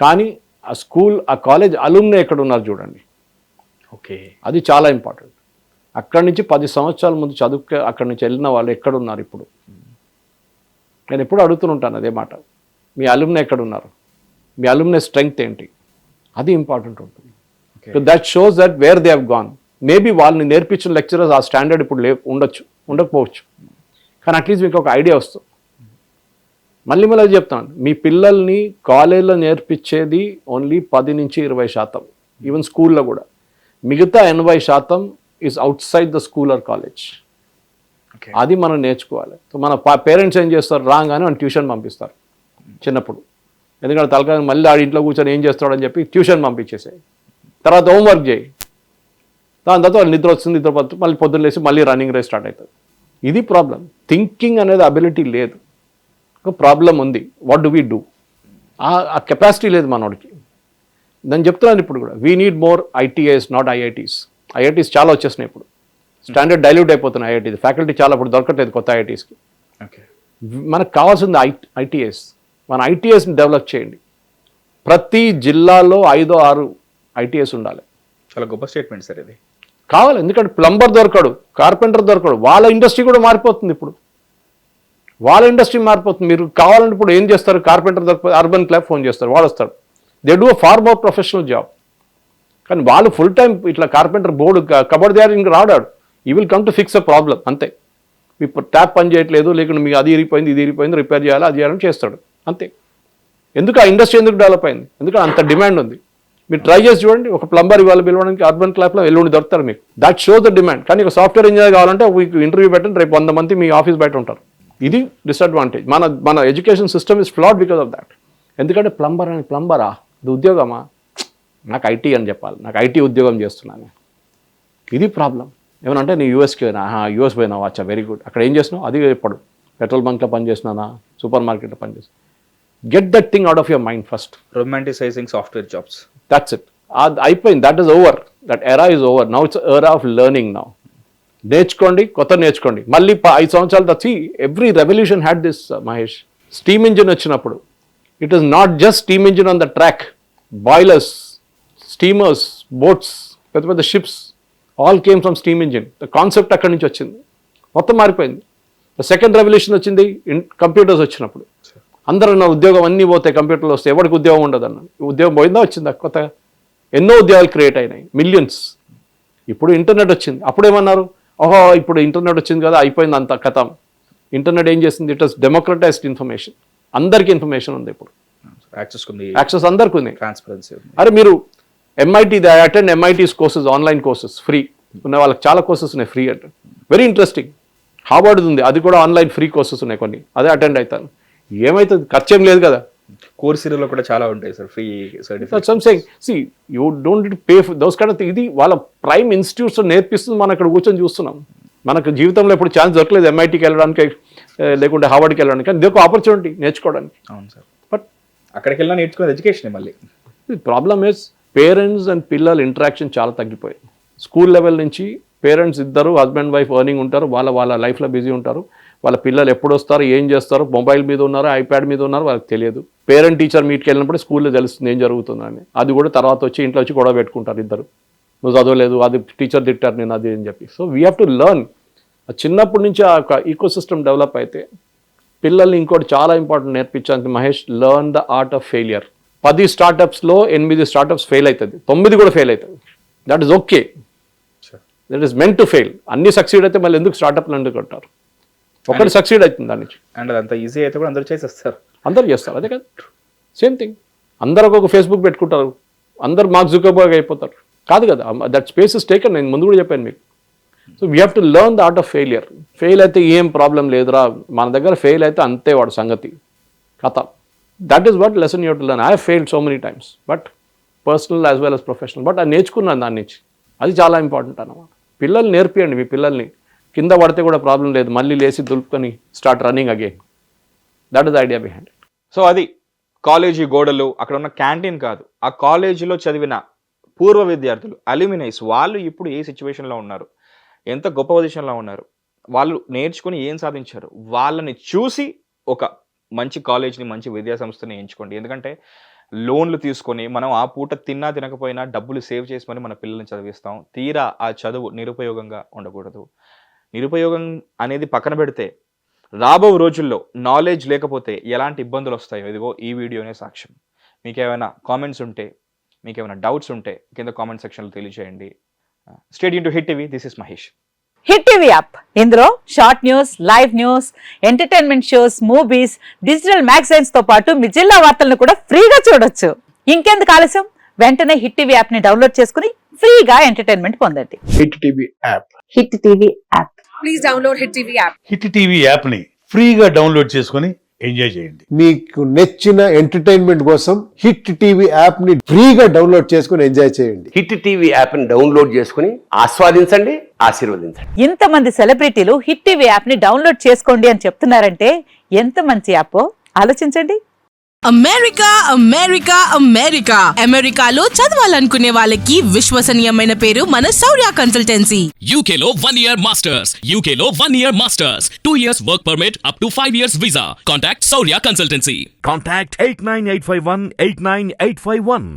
కానీ ఆ స్కూల్, ఆ కాలేజ్ అలుమ్ని ఎక్కడ ఉన్నారు చూడండి. ఓకే, అది చాలా ఇంపార్టెంట్. అక్కడి నుంచి 10 సంవత్సరాల ముందు చదువుకు అక్కడి నుంచి వెళ్ళిన వాళ్ళు ఎక్కడున్నారు ఇప్పుడు? నేను ఎప్పుడు అడుగుతుంటాను అదే మాట. మీ అలుమ్ని ఎక్కడున్నారు? మీ అలుమ్ని స్ట్రెంగ్త్ ఏంటి? అది ఇంపార్టెంట్ ఉంటుంది. That shows that where they have gone. Maybe వాళ్ళని నేర్పించిన లెక్చరర్స్ ఆ స్టాండర్డ్ ఇప్పుడు ఉండకపోవచ్చు, కానీ అట్లీస్ట్ మీకు ఒక ఐడియా వస్తుంది. మళ్ళీ చెప్తాను, మీ పిల్లల్ని కాలేజీలో నేర్పించేది ఓన్లీ 10-20%, ఈవెన్ స్కూల్లో కూడా. మిగతా 80% is outside the school or college. అది మనం నేర్చుకోవాలి. సో మన పేరెంట్స్ ఏం చేస్తారు, రాగానే మనం ట్యూషన్ పంపిస్తారు చిన్నప్పుడు. ఎందుకంటే తలకాయ మళ్ళీ ఆడి ఇంట్లో కూర్చొని ఏం చేస్తాడని చెప్పి ట్యూషన్ పంపించేసాయి. తర్వాత హోంవర్క్ చేయి, దాని తర్వాత వాళ్ళు నిద్ర వస్తుంది, నిద్రపోతుంది, మళ్ళీ పొద్దున్న లేసి మళ్ళీ రన్నింగ్ రేస్ స్టార్ట్ అవుతుంది. ఇది ప్రాబ్లం. థింకింగ్ అనేది అబిలిటీ లేదు, ఒక ప్రాబ్లం ఉంది. What do we do? ఆ కెపాసిటీ లేదు మనోడికి. నేను చెప్తున్నాను ఇప్పుడు కూడా, we need more ITIs, not IITs. IITs చాలా వచ్చేసినాయి ఇప్పుడు, స్టాండర్డ్ డైల్యూట్ అయిపోతున్నాయి. IITs ఫ్యాకల్టీ చాలా ఇప్పుడు దొరకట్లేదు కొత్త IITsకి. ఓకే, మనకు కావాల్సింది ITIs. మన ITIsని డెవలప్ చేయండి. ప్రతి జిల్లాలో 5-6 ITIs ఉండాలి. చాలా గొప్ప స్టేట్మెంట్ సార్ ఇది. కావాలి, ఎందుకంటే ప్లంబర్ దొరకడు, కార్పెంటర్ దొరకడు, వాళ్ళ ఇండస్ట్రీ కూడా మారిపోతుంది ఇప్పుడు. వాళ్ళ ఇండస్ట్రీ మారిపోతుంది. మీరు కావాలంటే ఇప్పుడు ఏం చేస్తారు, కార్పెంటర్ దొరకదు, అర్బన్ క్లాబ్ ఫోన్ చేస్తారు, వాడు వస్తాడు. They do far more professional job. కానీ వాళ్ళు ఫుల్ టైం ఇట్లా కార్పెంటర్ బోర్డు కబోర్డ్ తయారు ఇంకా రాడాడు. He will come to fix a problem అంతే. ఇప్పుడు ట్యాప్ పని చేయట్లేదు, లేకుంటే మీకు అది ఇరిపోయింది, ఇది ఇరిపోయింది, రిపేర్ చేయాలి, అది చేయాలని చేస్తాడు అంతే. ఎందుకు ఆ ఇండస్ట్రీ ఎందుకు డెవలప్ అయింది? ఎందుకంటే అంత డిమాండ్ ఉంది. మీరు ట్రై చేసి చూడండి, ఒక ప్లంబర్ ఇవాళ పిలవడానికి అర్బన్ క్లాబ్లో ఎల్లుండి దొరుకుతారు మీకు. That show the demand. కానీ ఒక సాఫ్ట్వేర్ ఇంజనీర్ కావాలంటే మీకు ఇంటర్వ్యూ పెట్టండి, రేపు 100 మంది మీ ఆఫీస్ బయట ఉంటారు. ఇది డిసడ్వాంటేజ్. మన education system is ఫ్లాడ్ because of that. ఎందుకంటే ప్లంబరా ఇది ఉద్యోగమా? నాకు ఐటీ అని చెప్పాలి, నాకు ఐటీ ఉద్యోగం చేస్తున్నాను. ఇది ప్రాబ్లం. ఏమనంటే నేను యూఎస్కి పోయినా, యూఎస్ పోయినావా, అచ్చా వెరీ గుడ్. అక్కడ ఏం చేసినావు? అది ఎప్పుడు పెట్రోల్ బంక్లో పనిచేసినానా, సూపర్ మార్కెట్లో పనిచేసిన. Get that thing out of your mind first. Romanticising software jobs, that's it. అది అయిపోయింది. That is over. That era is over. Now it's era of learning. Now నేర్చుకోండి, కొత్త నేర్చుకోండి. మళ్ళీ 5 సంవత్సరాలు వచ్చి every revolution had this Mahesh. Steam engine వచ్చినప్పుడు it is not just steam engine on the track. Boilers, steamers, boats, పెద్ద పెద్ద ships all came from steam engine. The concept అక్కడి నుంచి వచ్చింది, మొత్తం మారిపోయింది. ద సెకండ్ రెవల్యూషన్ వచ్చింది కంప్యూటర్స్ వచ్చినప్పుడు. అందరూ నా ఉద్యోగం అన్నీ పోతాయి, కంప్యూటర్లు వస్తాయి, ఎవరికి ఉద్యోగం ఉండదు అన్న. ఉద్యోగం పోయిందా, వచ్చిందా? కొత్త ఎన్నో ఉద్యోగాలు క్రియేట్ అయినాయి, మిలియన్స్. ఇప్పుడు ఇంటర్నెట్ వచ్చింది. అప్పుడేమన్నారు, ఓహో ఇప్పుడు ఇంటర్నెట్ వచ్చింది కదా, అయిపోయింది అంత కథం. ఇంటర్నెట్ ఏం చేసింది? It was democratised information. అందరికీ ఇన్ఫర్మేషన్ ఉంది ఇప్పుడు, యాక్సెస్ అందరికీ ఉంది, ట్రాన్స్పరెన్సీ. అరే మీరు MIT, they attend MIT's courses, online courses free ఉన్న వాళ్ళకి చాలా కోర్సెస్ ఉన్నాయి ఫ్రీ. అంటే వెరీ ఇంట్రెస్టింగ్. హార్వర్డ్ ఉంది, అది కూడా ఆన్లైన్ ఫ్రీ కోర్సెస్ ఉన్నాయి కొన్ని, అదే అటెండ్ అవుతాను. ఏమవుతుంది? ఖర్చేం లేదు కదా. కోర్సులో కూడా చాలా ఉంటాయి sir free certificates. You don't need pay for those kind of. ఇది వాళ్ళ ప్రైమ్ ఇన్స్టిట్యూట్స్ నేర్పిస్తుంది, మనం అక్కడ కూర్చొని చూస్తున్నాం. మనకు జీవితంలో ఎప్పుడు ఛాన్స్ దొరకలేదు MITకి వెళ్ళడానికి, లేకుంటే హార్వర్డ్కి వెళ్ళడానికి. కానీ ఇదొక ఆపర్చునిటీ నేర్చుకోవడానికి. అవును సార్. బట్ అక్కడికి వెళ్ళినా నేర్చుకునే ఎడ్యుకేషన్ మళ్ళీ. ప్రాబ్లమ్ ఇస్ పేరెంట్స్ అండ్ పిల్లల ఇంటరాక్షన్ చాలా తగ్గిపోయింది. స్కూల్ లెవెల్ నుంచి పేరెంట్స్ ఇద్దరు హస్బెండ్ వైఫ్ ఎర్నింగ్ ఉంటారు, వాళ్ళ లైఫ్లో బిజీ ఉంటారు. వాళ్ళ పిల్లలు ఎప్పుడు వస్తారు, ఏం చేస్తారు, మొబైల్ మీద ఉన్నారు, ఐప్యాడ్ మీద ఉన్నారు, వాళ్ళకి తెలియదు. పేరెంట్ టీచర్ మీట్కి వెళ్ళినప్పుడు స్కూల్లో తెలుస్తుంది ఏం జరుగుతుందని. అది కూడా తర్వాత వచ్చి ఇంట్లో వచ్చి గొడవ పెట్టుకుంటారు ఇద్దరు, నువ్వు చదవలేదు, అది టీచర్ తిట్టారు, నేను అది అని చెప్పి. So we have to learn. చిన్నప్పటి నుంచి ఆ ఈకో సిస్టమ్ డెవలప్ అయితే పిల్లల్ని ఇంకోటి చాలా ఇంపార్టెంట్ నేర్పించాలి Mahesh, learn the art of failure. 10 స్టార్టప్స్లో 8 startups fail అవుతుంది, 9 కూడా ఫెయిల్ అవుతుంది. That is okay, that is meant to fail. అన్ని సక్సీడ్ అయితే మళ్ళీ ఎందుకు స్టార్టప్లు ఎందుకు అంటారు? ఒకటి సక్సీడ్ అవుతుంది దాని నుంచి. అండ్ అంత ఈజీ అయితే కూడా అందరూ చేసేస్తారు, అందరూ చేస్తారు. అదే కదా, సేమ్ థింగ్. అందరూ ఒక ఫేస్బుక్ పెట్టుకుంటారు, అందరు మార్క్ జుకర్బర్గ్ అయిపోతారు. కాదు కదా, దట్ స్పేస్ ఇస్ టేకన్. నేను ముందు కూడా చెప్పాను మీకు. So we have to learn the art of failure. Fail అయితే ఏం ప్రాబ్లం లేదురా, మన దగ్గర ఫెయిల్ అయితే అంతే వాడు సంగతి కథ. That is what lesson you to learn. I have failed so many times, but personal as well as professional. But అది నేర్చుకున్నాను దాని నుంచి. అది చాలా ఇంపార్టెంట్ అన్నమాట. పిల్లల్ని నేర్పియండి, మీ పిల్లల్ని కింద పడితే కూడా ప్రాబ్లం లేదు, మళ్ళీ లేచి దులుపుకొని start running again. That is idea behind it. So అది కాలేజీ గోడలు, అక్కడ ఉన్న క్యాంటీన్ కాదు, ఆ కాలేజీలో చదివిన పూర్వ విద్యార్థులు, అల్యూమినైస్, వాళ్ళు ఇప్పుడు ఏ సిచ్యువేషన్లో ఉన్నారు, ఎంత గొప్ప పొజిషన్లో ఉన్నారు, వాళ్ళు నేర్చుకుని ఏం సాధించారు, వాళ్ళని చూసి ఒక మంచి కాలేజ్ని, మంచి విద్యా సంస్థని ఎంచుకోండి. ఎందుకంటే లోన్లు తీసుకొని మనం ఆ పూట తిన్నా తినకపోయినా డబ్బులు సేవ్ చేసి మరి మన పిల్లల్ని చదివిస్తాం. తీరా ఆ చదువు నిరుపయోగంగా ఉండకూడదు. నిరుపయోగం అనేది పక్కన పెడితే రాబో రోజుల్లో నాలెడ్జ్ లేకపోతే ఎలాంటి ఇబ్బందులు వస్తాయో ఇదిగో ఈ వీడియోనే సాక్ష్యం. మీకేమైనా కామెంట్స్ ఉంటే, మీకేమైనా డౌట్స్ ఉంటే కింద కామెంట్ సెక్షన్లో తెలియజేయండి. State into hit TV. This is Mahesh. Hit TV app, ఇందులో short news, live news, entertainment shows, movies, digital magazines తో పాటు మీ జిల్లా వార్తలను కూడా ఫ్రీగా చూడొచ్చు. ఇంకెందుకు ఆలస్యం, వెంటనే హిట్ టీవీ యాప్ ని డౌన్లోడ్ చేసుకుని ఫ్రీగా ఎంటర్టైన్మెంట్ పొందండి. Hit TV app. Hit TV app. Please download hit TV app. Hit TV app ని ఫ్రీగా డౌన్లోడ్ చేసుకుని ఎంజాయ్ చేయండి. మీకు నచ్చిన ఎంటర్టైన్మెంట్ కోసం హిట్ టీవీ యాప్ ని ఫ్రీగా డౌన్లోడ్ చేసుకుని ఎంజాయ్ చేయండి. హిట్ టీవీ యాప్ ని డౌన్లోడ్ చేసుకుని ఆస్వాదించండి, ఆశీర్వదించండి. ఇంతమంది సెలబ్రిటీలు హిట్ టీవీ యాప్ ని డౌన్లోడ్ చేసుకోండి అని చెప్తున్నారంటే ఎంత మంచి యాప్ ఆలోచించండి. అమెరికా అమెరికా అమెరికా అమెరికాలో చదవాలనుకునే వాళ్ళకి విశ్వసనీయమైన పేరు మన శౌర్య కన్సల్టెన్సీ. UK లో 1 year masters, UK లో 1 year masters, 2 years work permit up to 5 years visa. Contact Saurya Consultancy. Contact 89851 89851.